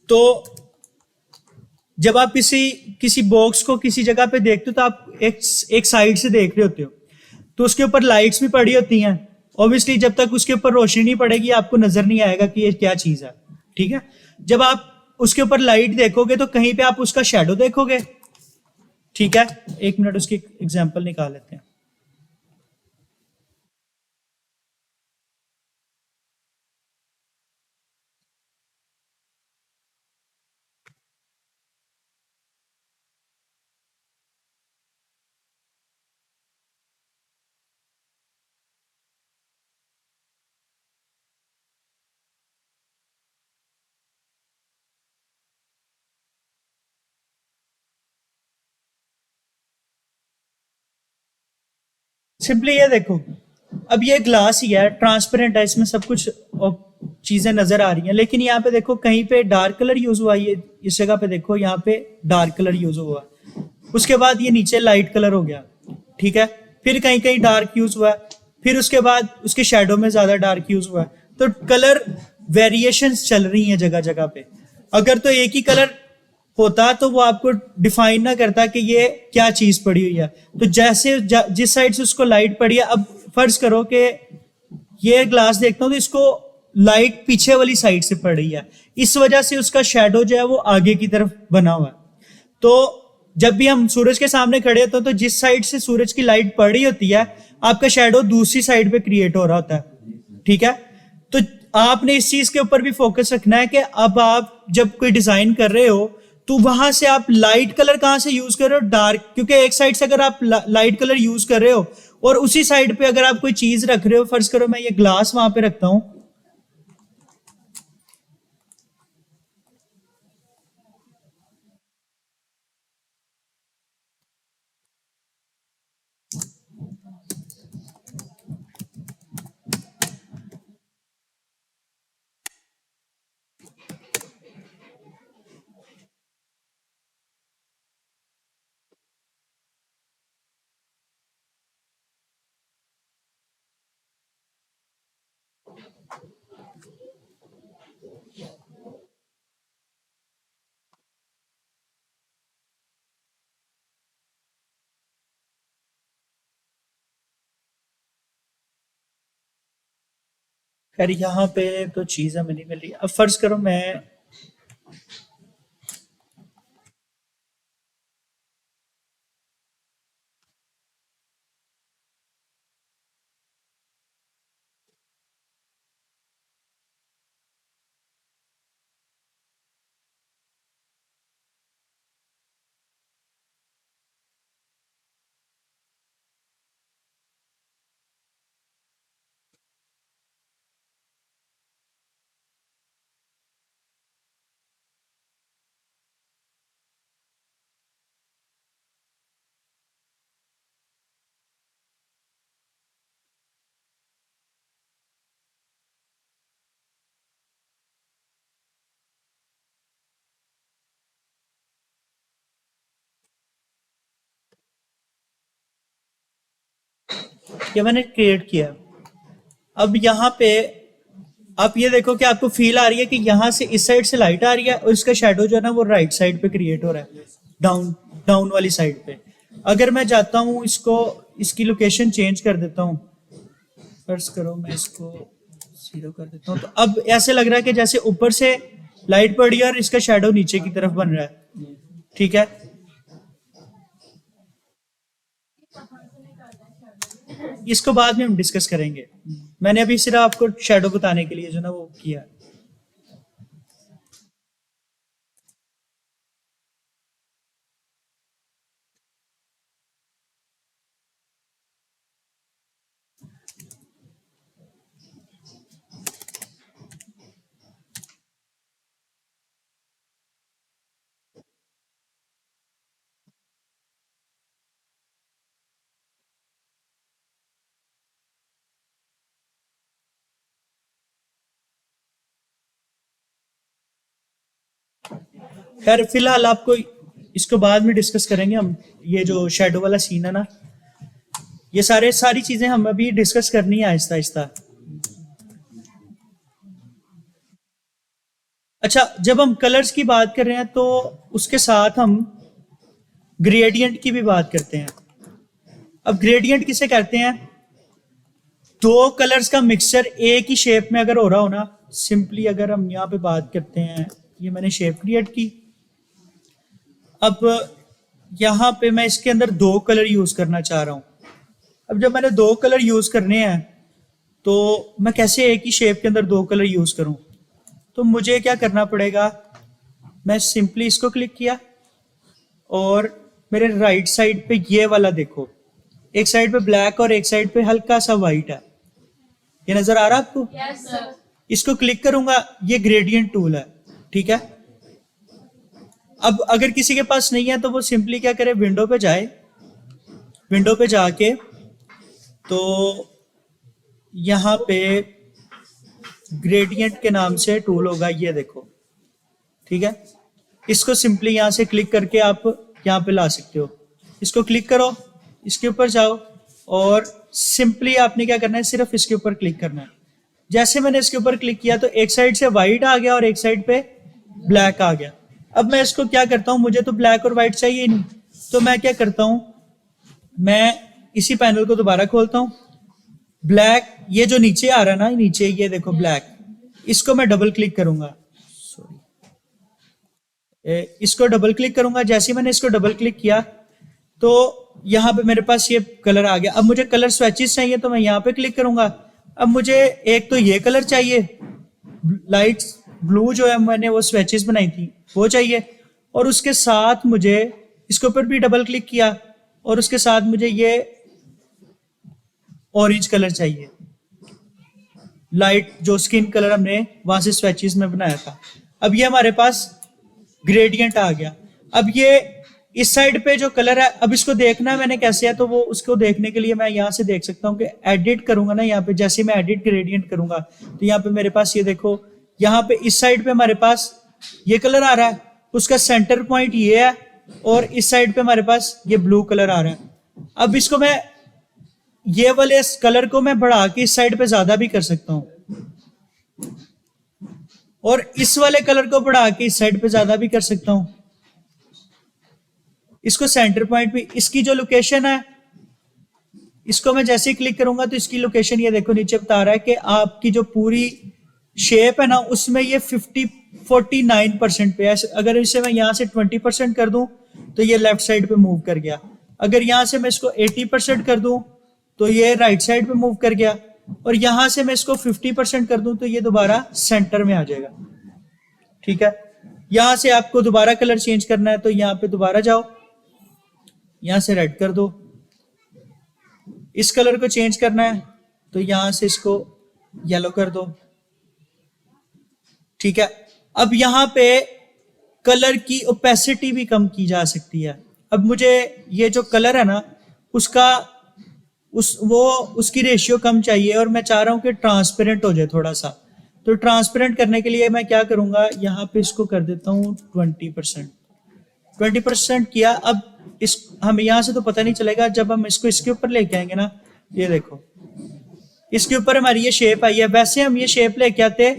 तो जब आप किसी किसी बॉक्स को किसी जगह पे देखते हो, तो आप एक साइड से देख रहे होते हो, तो उसके ऊपर लाइट्स भी पड़ी होती हैं। ऑब्वियसली जब तक उसके ऊपर रोशनी नहीं पड़ेगी, आपको नजर नहीं आएगा कि ये क्या चीज है, ठीक है। जब आप उसके ऊपर लाइट देखोगे, तो कहीं पे आप उसका शेडो देखोगे, ठीक है। एक मिनट, उसकी एग्जांपल निकाल लेते हैं। सिंपली ये देखो, अब ये ग्लास ही है, ट्रांसपेरेंट है, इसमें सब कुछ चीजें नजर आ रही हैं, लेकिन यहाँ पे देखो कहीं पे डार्क कलर यूज हुआ है। इस जगह पे देखो, यहाँ पे डार्क कलर यूज हुआ है। उसके बाद ये नीचे लाइट कलर हो गया, ठीक है। फिर कहीं कहीं डार्क यूज हुआ है, फिर उसके बाद उसके शेडो में ज्यादा डार्क यूज हुआ है। तो कलर वेरिएशंस चल रही हैं जगह जगह पे। अगर तो एक ही कलर होता, तो वो आपको डिफाइन ना करता कि ये क्या चीज पड़ी हुई है। तो जैसे जिस साइड से उसको लाइट पड़ी है, अब फर्ज करो कि ये ग्लास देखता हूं, तो इसको लाइट पीछे वाली साइड से पड़ रही है, इस वजह से उसका शेडो जो है वो आगे की तरफ बना हुआ है। तो जब भी हम सूरज के सामने खड़े होते हैं, तो जिस साइड से सूरज की लाइट पड़ रही होती है, आपका शेडो दूसरी साइड पे क्रिएट हो रहा होता है, ठीक है। तो आपने इस चीज के ऊपर भी फोकस रखना है कि अब आप जब कोई डिजाइन कर रहे हो, तो वहां से आप लाइट कलर कहां से यूज कर रहे हो, डार्क। क्योंकि एक साइड से अगर आप लाइट कलर यूज कर रहे हो, और उसी साइड पे अगर आप कोई चीज रख रहे हो, फर्ज करो मैं ये ग्लास वहां पे रखता हूं, खैर यहाँ पे तो चीज हमें नहीं मिल रही। अब फर्ज करो मैं ये मैंने क्रिएट किया। अब यहाँ पे आप ये देखो कि आपको फील आ रही है कि यहाँ से इस साइड से लाइट आ रही है और इसका शेडो जो है ना वो राइट साइड पे क्रिएट हो रहा है, डाउन डाउन वाली साइड पे। अगर मैं जाता हूँ इसको, इसकी लोकेशन चेंज कर देता हूँ, फर्ज करो मैं इसको 0 कर देता हूँ, तो अब ऐसे लग रहा है कि जैसे ऊपर से लाइट पड़ी है और इसका शेडो नीचे की तरफ बन रहा है। ठीक है, इसको बाद में हम डिस्कस करेंगे। मैंने अभी सिर्फ आपको शेडो बताने के लिए जो ना वो किया। खैर फिलहाल आपको इसको बाद में डिस्कस करेंगे हम। ये जो शेडो वाला सीन है ना, ये सारी चीजें हम अभी डिस्कस करनी है आहिस्ता आहिस्ता। अच्छा, जब हम कलर्स की बात कर रहे हैं तो उसके साथ हम ग्रेडियंट की भी बात करते हैं। अब ग्रेडियंट किसे कहते हैं? दो कलर्स का मिक्सचर एक ही शेप में अगर हो रहा हो ना, सिंपली अगर हम यहाँ पे बात करते हैं, ये मैंने शेप क्रिएट की। अब यहाँ पे मैं इसके अंदर दो कलर यूज करना चाह रहा हूँ। अब जब मैंने दो कलर यूज करने हैं तो मैं कैसे एक ही शेप के अंदर दो कलर यूज करूं? तो मुझे क्या करना पड़ेगा, मैं सिंपली इसको क्लिक किया और मेरे राइट साइड पे ये वाला देखो, एक साइड पे ब्लैक और एक साइड पे हल्का सा व्हाइट है। ये नजर आ रहा है आपको? Yes sir. इसको क्लिक करूंगा, ये ग्रेडियंट टूल है। ठीक है, अब अगर किसी के पास नहीं है तो वो सिंपली क्या करे, विंडो पे जाए, विंडो पे जाके तो यहाँ पे ग्रेडियंट के नाम से टूल होगा, ये देखो। ठीक है, इसको सिंपली यहाँ से क्लिक करके आप यहाँ पे ला सकते हो। इसको क्लिक करो, इसके ऊपर जाओ और सिंपली आपने क्या करना है, सिर्फ इसके ऊपर क्लिक करना है। जैसे मैंने इसके ऊपर क्लिक किया तो एक साइड से व्हाइट आ गया और एक साइड पे ब्लैक आ गया। अब मैं इसको क्या करता हूँ, मुझे तो ब्लैक और व्हाइट चाहिए नहीं, तो मैं क्या करता हूँ, मैं इसी पैनल को दोबारा खोलता हूँ। ब्लैक ये जो नीचे आ रहा है ना, नीचे ये देखो ब्लैक, इसको मैं डबल क्लिक करूंगा, इसको डबल क्लिक करूंगा। जैसे ही मैंने इसको डबल क्लिक किया तो यहाँ पे मेरे पास ये कलर आ गया। अब मुझे कलर स्विचेस चाहिए तो मैं यहाँ पे क्लिक करूंगा। अब मुझे एक तो ये कलर चाहिए, लाइट ब्लू जो है मैंने वो स्विचेस बनाई थी वो चाहिए, और उसके साथ मुझे इसके ऊपर भी डबल क्लिक किया और उसके साथ मुझे ये ऑरेंज कलर चाहिए, लाइट जो स्किन कलर हमने वहां से स्विचेस में बनाया था। अब ये हमारे पास ग्रेडियंट आ गया। अब ये इस साइड पे जो कलर है, अब इसको देखना है मैंने कैसे है, तो वो उसको देखने के लिए मैं यहाँ से देख सकता हूँ कि एडिट करूंगा ना, यहाँ पे जैसे मैं एडिट ग्रेडियंट करूंगा तो यहाँ पे मेरे पास ये देखो, यहाँ पे इस साइड पे हमारे पास ये कलर आ रहा है, उसका सेंटर पॉइंट ये है, और इस साइड पे हमारे पास ये ब्लू कलर आ रहा है। अब इसको मैं ये वाले कलर को मैं बढ़ा के इस साइड पे ज्यादा भी कर सकता हूं और इस वाले कलर को बढ़ा के इस साइड पे ज्यादा भी कर सकता हूं। इसको सेंटर पॉइंट भी, इसकी जो लोकेशन है, इसको मैं जैसे ही क्लिक करूंगा तो इसकी लोकेशन ये देखो नीचे बता रहा है कि आपकी जो पूरी शेप है ना उसमें ये 49% पे है। अगर इसे मैं यहाँ से 20% कर दूं तो ये लेफ्ट साइड पे मूव कर गया। अगर यहाँ से मैं इसको 80% कर दूं तो ये राइट साइड पे मूव कर गया, और यहां से मैं इसको 50% कर दूं तो ये दोबारा सेंटर में आ जाएगा। ठीक है, यहां से आपको दोबारा कलर चेंज करना है तो यहां पे दोबारा जाओ, यहां से रेड कर दो। इस कलर को चेंज करना है तो यहां से इसको येलो कर दो। ठीक है, अब यहां पे कलर की ओपेसिटी भी कम की जा सकती है। अब मुझे ये जो कलर है ना उसका उसकी रेशियो कम चाहिए और मैं चाह रहा हूं कि ट्रांसपेरेंट हो जाए थोड़ा सा। तो ट्रांसपेरेंट करने के लिए मैं क्या करूंगा, यहाँ पे इसको कर देता हूँ 20% किया। अब इस हमें यहाँ से तो पता नहीं चलेगा, जब हम इसको इसके ऊपर लेके आएंगे ना ये देखो इसके ऊपर हमारी ये शेप आई है। वैसे हम ये शेप लेके आते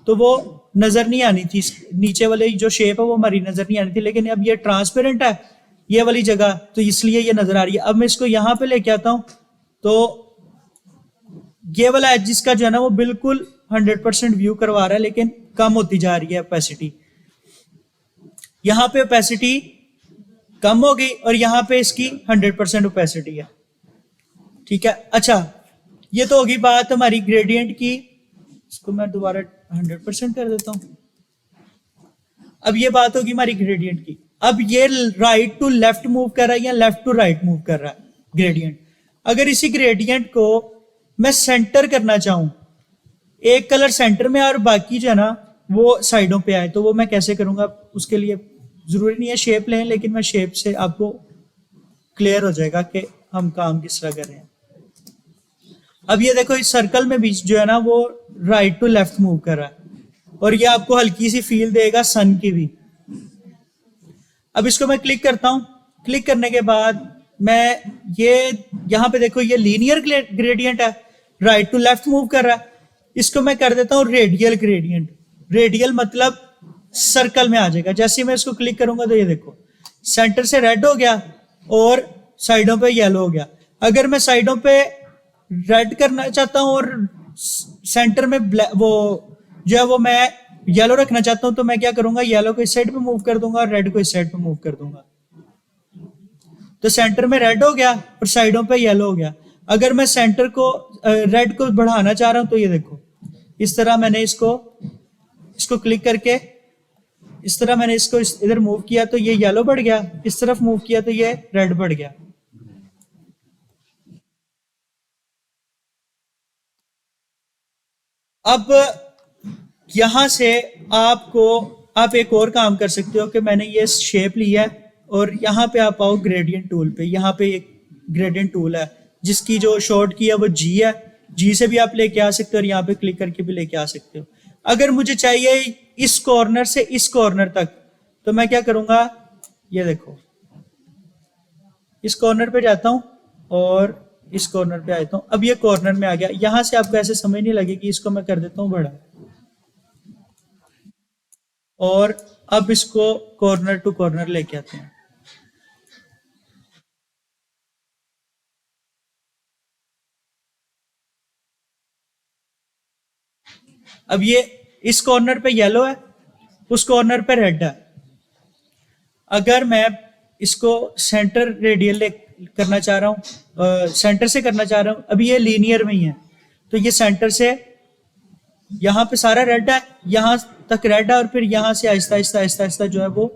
तो वो नजर नहीं आनी थी, नीचे वाली जो शेप है वो हमारी नजर नहीं आनी थी, लेकिन अब ये ट्रांसपेरेंट है ये वाली जगह, तो इसलिए ये नजर आ रही है। अब मैं इसको यहां पे लेके आता हूं तो ये वाला एज जिसका जो है ना वो बिल्कुल 100% व्यू करवा रहा है, लेकिन कम होती जा रही है ओपेसिटी। यहां पे ओपेसिटी कम हो गई और यहां पे इसकी 100% ओपेसिटी है। ठीक है, अच्छा ये तो होगी बात हमारी ग्रेडियंट की। इसको मैं दोबारा 100% कर देता हूं। अब ये बात होगी हमारी ग्रेडियंट की। अब ये राइट टू लेफ्ट मूव कर रहा है या लेफ्ट टू राइट मूव कर रहा है ग्रेडियंट। अगर इसी ग्रेडियंट को मैं सेंटर करना चाहूं, एक कलर सेंटर में और बाकी जो है ना वो साइडों पे आए, तो वो मैं कैसे करूंगा? उसके लिए जरूरी नहीं है शेप लें, लेकिन मैं शेप से आपको क्लियर हो जाएगा कि हम काम किस तरह कर रहे हैं। अब ये देखो इस सर्कल में बीच जो है ना वो राइट टू लेफ्ट मूव कर रहा है और ये आपको हल्की सी फील देगा सन की भी। अब इसको मैं क्लिक करता हूं। क्लिक करने के बाद मैं ये यहां पे देखो ये लीनियर ग्रेडियंट है, राइट टू लेफ्ट मूव कर रहा है। इसको मैं कर देता हूं रेडियल ग्रेडियंट। रेडियल मतलब सर्कल में आ जाएगा। जैसे ही मैं इसको क्लिक करूंगा तो ये देखो सेंटर से रेड हो गया और साइडों पे येलो हो गया। अगर मैं साइडों पे रेड करना चाहता हूं और सेंटर में वो जो है वो मैं येलो रखना चाहता हूं, तो मैं क्या करूंगा? येलो को इस साइड पे मूव कर दूंगा और रेड को इस साइड पे मूव कर दूंगा, तो सेंटर में रेड हो गया और साइडों पे येलो हो गया। अगर मैं सेंटर को रेड को बढ़ाना चाह रहा हूं तो ये देखो इस तरह मैंने इसको क्लिक करके इस तरह मैंने इसको इधर मूव किया तो ये येलो बढ़ गया, इस तरफ मूव किया तो ये रेड बढ़ गया। अब यहां से आप एक और काम कर सकते हो कि मैंने ये शेप लिया है और यहां पे आप आओ ग्रेडियंट टूल पे। यहां पे एक ग्रेडियंट टूल है जिसकी जो शॉर्ट की है वो जी है। जी से भी आप लेके आ सकते हो और यहाँ पे क्लिक करके भी लेके आ सकते हो। अगर मुझे चाहिए इस कॉर्नर से इस कॉर्नर तक, तो मैं क्या करूंगा? ये देखो इस कॉर्नर पे जाता हूं और इस कॉर्नर पे आता हूं। अब ये कॉर्नर में आ गया। यहां से आपको ऐसे समझ नहीं लगेगी, इसको मैं कर देता हूं बड़ा और अब इसको कॉर्नर टू कॉर्नर लेके आते हैं। अब ये इस कॉर्नर पे येलो है, उस कॉर्नर पे रेड है। अगर मैं इसको सेंटर रेडियल करना चाह रहा हूं, सेंटर से करना चाह रहा हूं, अभी ये लीनियर में ही है, तो ये सेंटर से यहां पे सारा रेड है, यहां तक रेड है और फिर यहां से आहिस्ता आहिस्ता आहिस्ता आहिस्ता जो है वो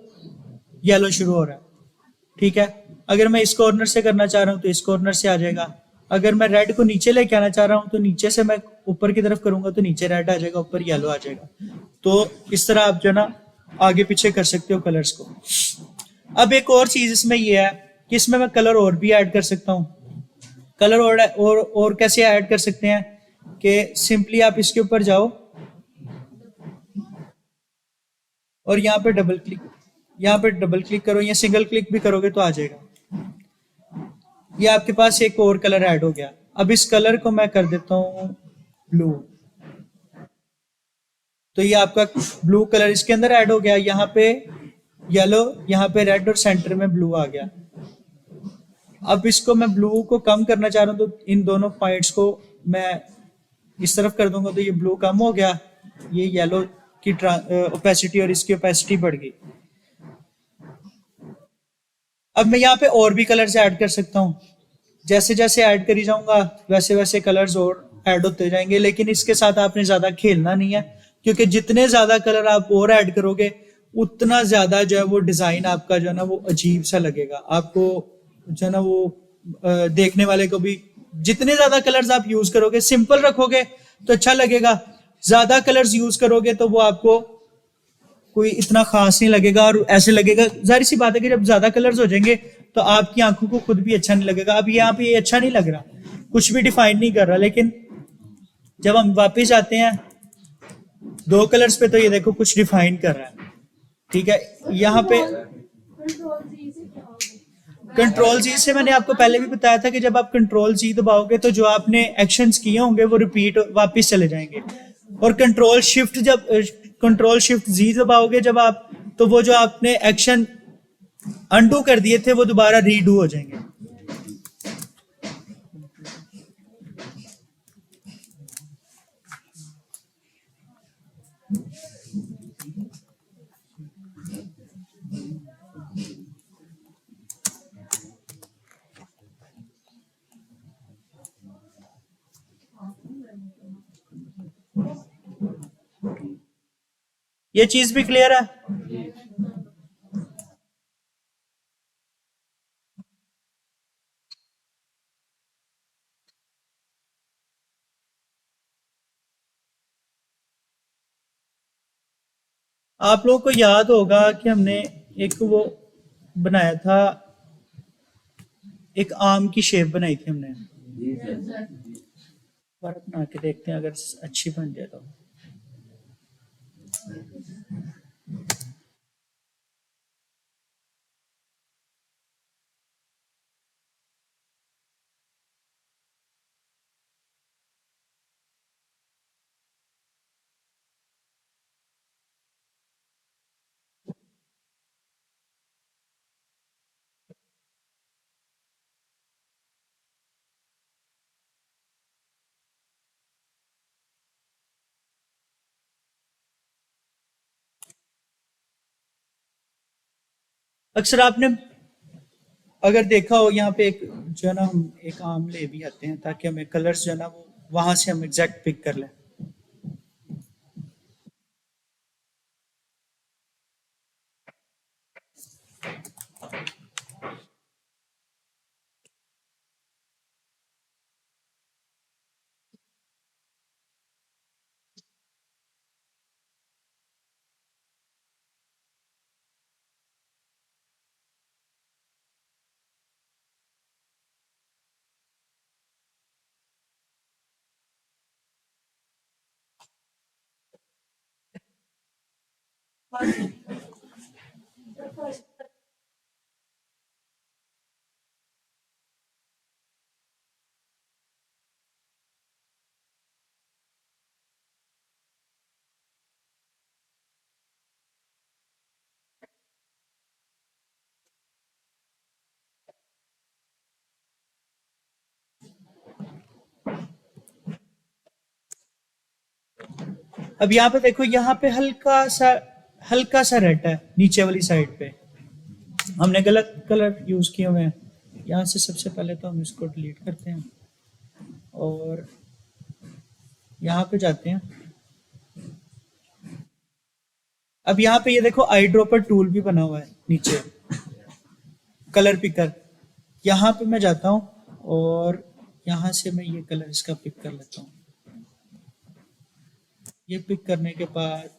येलो शुरू हो रहा है। ठीक है, अगर मैं इस कॉर्नर से करना चाह रहा हूं तो इस कॉर्नर से आ जाएगा। अगर मैं रेड को नीचे लेके आना चाह रहा हूं तो नीचे से मैं ऊपर की तरफ करूंगा तो नीचे रेड आ जाएगा, ऊपर येलो आ जाएगा। तो इस तरह आप जो ना आगे पीछे कर सकते हो कलर्स को। अब एक और चीज इसमें ये है कि इसमें मैं कलर और भी ऐड कर सकता हूँ। कलर और कैसे ऐड कर सकते हैं कि सिंपली आप इसके ऊपर जाओ और यहाँ पे डबल क्लिक करो, या सिंगल क्लिक भी करोगे तो आ जाएगा। ये आपके पास एक और कलर ऐड हो गया। अब इस कलर को मैं कर देता हूँ ब्लू, तो ये आपका ब्लू कलर इसके अंदर ऐड हो गया। यहाँ पे येलो, यहाँ पे रेड और सेंटर में ब्लू आ गया। अब इसको मैं ब्लू को कम करना चाह रहा हूँ तो इन दोनों पॉइंट्स को मैं इस तरफ कर दूंगा तो ये ब्लू कम हो गया, ये येलो की ओपेसिटी और इसकी ओपेसिटी बढ़ गई। अब मैं यहाँ पे और भी कलर्स ऐड कर सकता हूँ। जैसे जैसे ऐड करी जाऊंगा वैसे वैसे कलर्स और ऐड होते जाएंगे, लेकिन इसके साथ आपने ज्यादा खेलना नहीं है, क्योंकि जितने ज्यादा कलर आप और ऐड करोगे उतना ज्यादा जो है वो डिजाइन आपका जो है ना वो अजीब सा लगेगा आपको, जो है ना वो देखने वाले को भी। जितने ज्यादा कलर्स आप यूज करोगे, सिंपल रखोगे तो अच्छा लगेगा, ज्यादा कलर्स यूज करोगे तो वो आपको कोई इतना खास नहीं लगेगा और ऐसे लगेगा। जाहिर सी बात है कि जब ज्यादा कलर्स हो जाएंगे तो आपकी आंखों को खुद भी अच्छा नहीं लगेगा। अब यहाँ पे ये अच्छा नहीं लग रहा, कुछ भी डिफाइन नहीं कर रहा, लेकिन जब हम वापस आते हैं दो कलर्स पे तो ये देखो कुछ डिफाइन कर रहा है। ठीक है, यहाँ पे कंट्रोल जी से मैंने आपको पहले भी बताया था कि जब आप कंट्रोल जी दबाओगे तो जो आपने एक्शंस किए होंगे वो रिपीट वापस चले जाएंगे, और कंट्रोल शिफ्ट जी दबाओगे जब आप, तो वो जो आपने एक्शन अनडू कर दिए थे वो दोबारा रीडू हो जाएंगे। ये चीज भी क्लियर है? आप लोगों को याद होगा कि हमने एक वो बनाया था, एक आम की शेप बनाई थी हमने। दोबारा बना के देखते हैं, अगर अच्छी बन जाए तो। अक्सर आपने अगर देखा हो, यहाँ पे एक जो है ना, हम एक आम ले भी आते हैं ताकि हमें कलर्स जो है ना वो वहां से हम एग्जैक्ट पिक कर लें। अब यहाँ पे देखो, यहाँ पे हल्का सा रेड है नीचे वाली साइड पे, हमने गलत कलर यूज किए हुए हैं। यहाँ से सबसे पहले तो हम इसको डिलीट करते हैं और यहाँ पे जाते हैं। अब यहाँ पे ये देखो, आई ड्रॉपर टूल भी बना हुआ है नीचे, कलर पिकर। यहाँ पे मैं जाता हूँ और यहाँ से मैं ये कलर इसका पिक कर लेता हूँ। ये पिक करने के बाद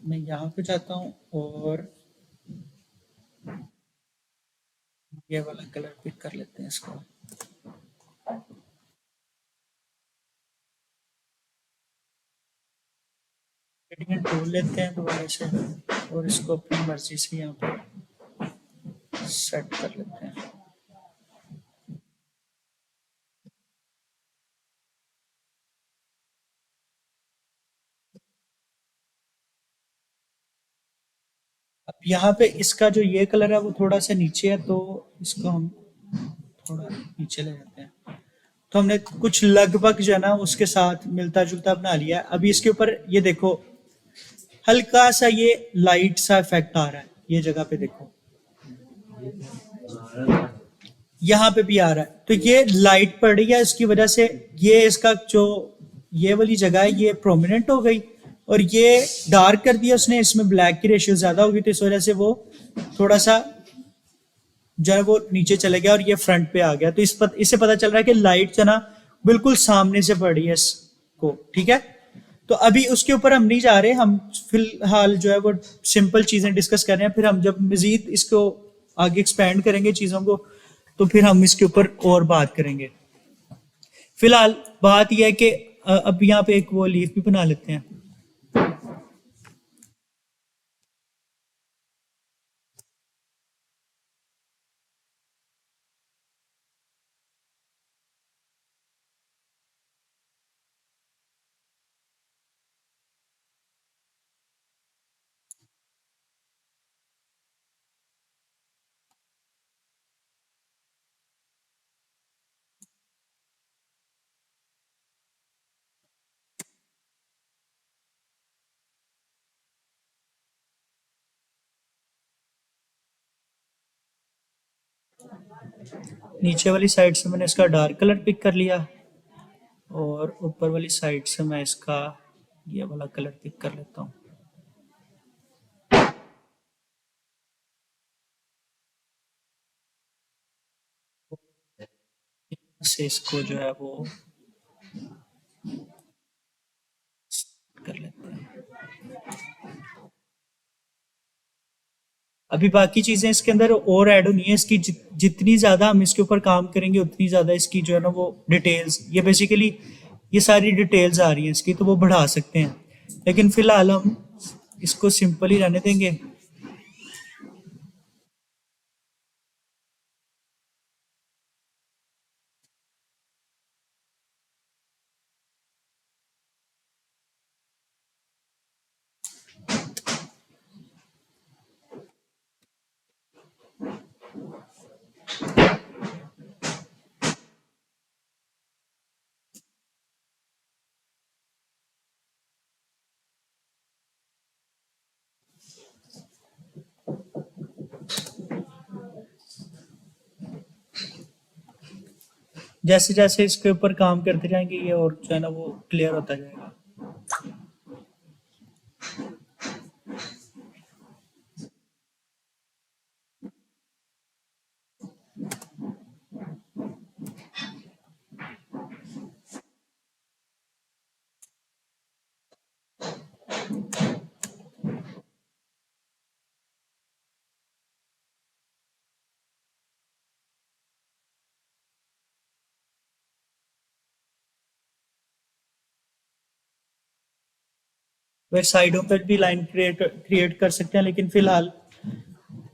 मैं यहाँ पे जाता हूँ और ये वाला कलर पिक कर लेते हैं इसको। ग्रेडियंट टूल लेते हैं दोबारा से और इसको अपनी मर्जी से यहाँ पे सेट कर लेते हैं। अब यहाँ पे इसका जो ये कलर है वो थोड़ा सा नीचे है, तो इसको हम थोड़ा नीचे ले जाते हैं। तो हमने कुछ लगभग जो है ना उसके साथ मिलता जुलता बना लिया है। अभी इसके ऊपर ये देखो, हल्का सा ये लाइट सा इफेक्ट आ रहा है, ये जगह पे देखो, यहाँ पे भी आ रहा है। तो ये लाइट पड़ रही है, इसकी वजह से ये इसका जो ये वाली जगह है ये प्रोमिनेंट हो गई, और ये डार्क कर दिया उसने, इसमें ब्लैक की रेशियो ज्यादा होगी, तो इस वजह से वो थोड़ा सा जो है वो नीचे चले गया और ये फ्रंट पे आ गया। तो इससे पता चल रहा है कि लाइट जो ना बिल्कुल सामने से पड़ रही है इसको, ठीक है। तो अभी उसके ऊपर हम नहीं जा रहे, हम फिलहाल जो है वो सिंपल चीजें डिस्कस कर रहे हैं। फिर हम जब मजीद इसको आगे एक्सपेंड करेंगे चीजों को, तो फिर हम इसके ऊपर और बात करेंगे। फिलहाल बात यह है कि अब यहाँ पे एक वो लीफ भी बना लेते हैं। नीचे वाली साइड से मैंने इसका डार्क कलर पिक कर लिया और ऊपर वाली साइड से मैं इसका ये वाला कलर पिक कर लेता हूँ। से इसको जो है वो कर लेते हैं। अभी बाकी चीजें इसके अंदर और ऐड होनी है। इसकी जितनी ज्यादा हम इसके ऊपर काम करेंगे उतनी ज्यादा इसकी जो है ना वो डिटेल्स, ये बेसिकली ये सारी डिटेल्स आ रही हैं इसकी, तो वो बढ़ा सकते हैं, लेकिन फिलहाल हम इसको सिंपल ही रहने देंगे। जैसे जैसे इसके ऊपर काम करते जाएंगे ये और जो है ना वो क्लियर होता जाएगा। वे साइडों पर भी लाइन क्रिएट कर सकते हैं, लेकिन फिलहाल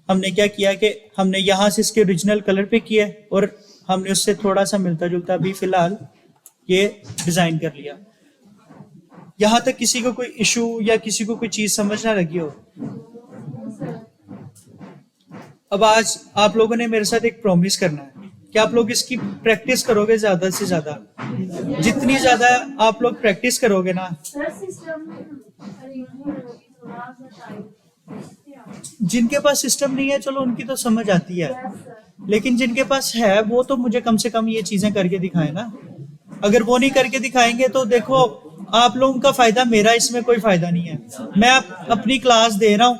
हमने क्या किया कि हमने यहाँ से इसके ओरिजिनल कलर पे किया और हमने उससे थोड़ा सा मिलता जुलता अभी फिलहाल ये डिजाइन कर लिया। यहाँ तक किसी को कोई इशू या किसी को कोई चीज समझ ना लगी हो? अब आज आप लोगों ने मेरे साथ एक प्रॉमिस करना है कि आप लोग इसकी प्रैक्टिस करोगे ज्यादा से ज्यादा। जितनी ज्यादा आप लोग प्रैक्टिस करोगे ना, सर सिस्टम अरेंजमेंट होगी थोड़ा सा टाइम। जिनके पास सिस्टम नहीं है चलो उनकी तो समझ आती है, लेकिन जिनके पास है वो तो मुझे कम से कम ये चीजें करके दिखाए ना। अगर वो नहीं करके दिखाएंगे तो देखो आप लोगों का फायदा, मेरा इसमें कोई फायदा नहीं है। मैं अपनी क्लास दे रहा हूँ,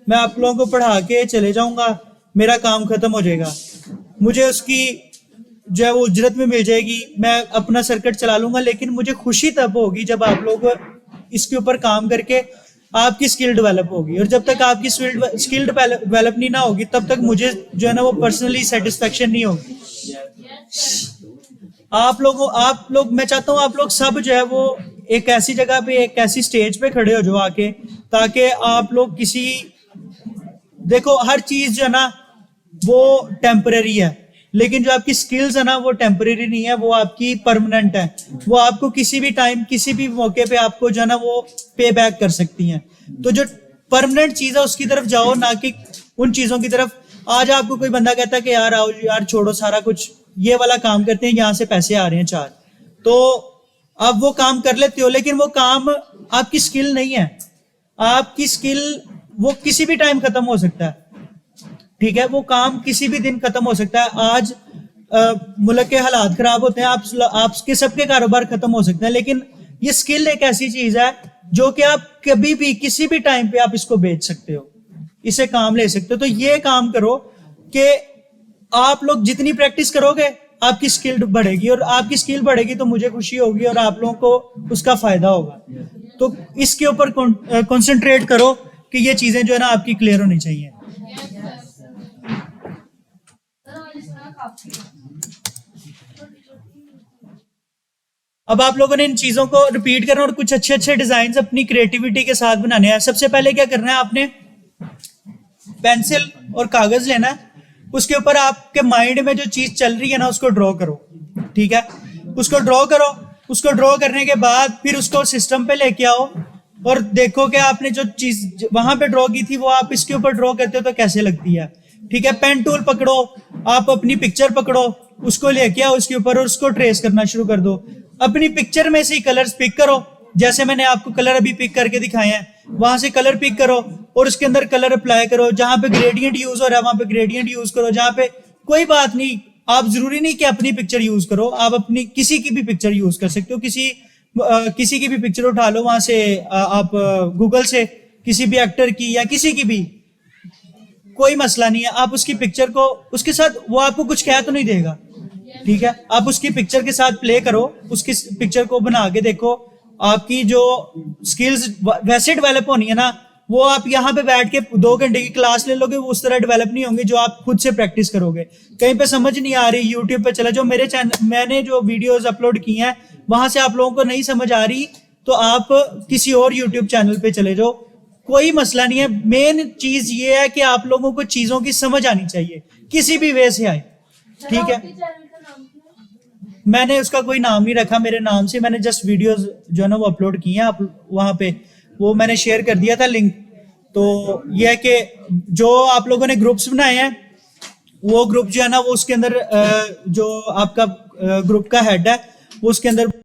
मैं आप लोगों को पढ़ा के चले जाऊंगा, मेरा काम खत्म हो जाएगा, मुझे उसकी जो है वो उजरत में मिल जाएगी, मैं अपना सर्किट चला लूंगा। लेकिन मुझे खुशी तब होगी जब आप लोग इसके ऊपर काम करके आपकी स्किल डेवलप होगी, और जब तक आपकी स्किल डेवलप नहीं ना होगी तब तक मुझे जो है ना वो पर्सनली सेटिस्फेक्शन नहीं होगी। आप लोग मैं चाहता हूँ आप लोग सब जो है वो एक ऐसी जगह पे, एक ऐसी स्टेज पे खड़े हो जो आके, ताकि आप लोग किसी, देखो हर चीज जो है ना वो टेम्परेरी है, लेकिन जो आपकी स्किल्स है ना वो टेम्परेरी नहीं है, वो आपकी परमानेंट है। वो आपको किसी भी टाइम किसी भी मौके पे आपको जो है ना वो पे बैक कर सकती हैं। तो जो परमानेंट चीज है उसकी तरफ जाओ, ना कि उन चीजों की तरफ। आज आपको कोई बंदा कहता है कि यार आओ यार छोड़ो सारा कुछ, ये वाला काम करते हैं, यहाँ से पैसे आ रहे हैं 4, तो आप वो काम कर लेते हो, लेकिन वो काम आपकी स्किल नहीं है। आपकी स्किल वो किसी भी टाइम खत्म हो सकता है, ठीक है, वो काम किसी भी दिन खत्म हो सकता है। आज मुल्क के हालात खराब होते हैं, आपके सबके कारोबार खत्म हो सकते हैं, लेकिन ये स्किल एक ऐसी चीज है जो कि आप कभी भी किसी भी टाइम पे आप इसको बेच सकते हो, इसे काम ले सकते हो। तो ये काम करो कि आप लोग जितनी प्रैक्टिस करोगे आपकी स्किल बढ़ेगी, और आपकी स्किल बढ़ेगी तो मुझे खुशी होगी और आप लोगों को उसका फायदा होगा। तो इसके ऊपर कंसंट्रेट करो कि ये चीजें जो है ना आपकी क्लियर होनी चाहिए। अब आप लोगों ने इन चीजों को रिपीट करना और कुछ अच्छे अच्छे डिजाइन अपनी क्रिएटिविटी के साथ बनाने हैं। सबसे पहले क्या करना है, आपने पेंसिल और कागज लेना है, उसके ऊपर आपके माइंड में जो चीज चल रही है ना उसको ड्रॉ करो, ठीक है, उसको ड्रॉ करो। उसको ड्रॉ करने के बाद फिर उसको सिस्टम पे लेके आओ और देखो कि आपने जो चीज वहां पे ड्रॉ की थी वो आप इसके ऊपर ड्रॉ करते हो तो कैसे लगती है, ठीक है। पेन टूल पकड़ो, आप अपनी पिक्चर पकड़ो, उसको लेके आओ उसके ऊपर और उसको ट्रेस करना शुरू कर दो। अपनी पिक्चर में से ही कलर्स पिक करो, जैसे मैंने आपको कलर अभी पिक करके दिखाए हैं, वहां से कलर पिक करो और उसके अंदर कलर अप्लाई करो। जहां पे ग्रेडियंट यूज हो रहा है वहां पे ग्रेडियंट यूज करो, जहां पे कोई बात नहीं, आप जरूरी नहीं कि अपनी पिक्चर यूज करो, आप अपनी किसी की भी पिक्चर यूज कर सकते हो। किसी की भी पिक्चर उठा लो वहां से, आप गूगल से किसी भी एक्टर की या किसी की भी, कोई मसला नहीं है। आप उसकी पिक्चर को उसके साथ, वो आपको कुछ कह तो नहीं देगा, ठीक है। आप उसकी पिक्चर के साथ प्ले करो, उसकी पिक्चर को बना के देखो। आपकी जो स्किल्स वैसे डेवलप होनी है ना, वो आप यहाँ पे बैठ के 2 घंटे की क्लास ले लोगे, वो उस तरह डेवलप नहीं होंगे जो आप खुद से प्रैक्टिस करोगे। कहीं पे समझ नहीं आ रही, यूट्यूब पे चले जाओ, मेरे चैनल मैंने जो वीडियोस अपलोड की हैं वहां से आप लोगों को नहीं समझ आ रही तो आप किसी और यूट्यूब चैनल पे चले जाओ, कोई मसला नहीं है। मेन चीज ये है कि आप लोगों को चीजों की समझ आनी चाहिए, किसी भी वे से आए, ठीक है। आपके चैनल का नाम क्या है? मैंने उसका कोई नाम नहीं रखा मेरे नाम से, मैंने जस्ट वीडियोस जो है ना वो अपलोड की हैं, आप वहां पे वो मैंने शेयर कर दिया था लिंक। तो ये है कि जो आप लोगों ने ग्रुप्स बनाए हैं, वो ग्रुप जो है ना वो उसके अंदर जो आपका ग्रुप का हेड है वो उसके अंदर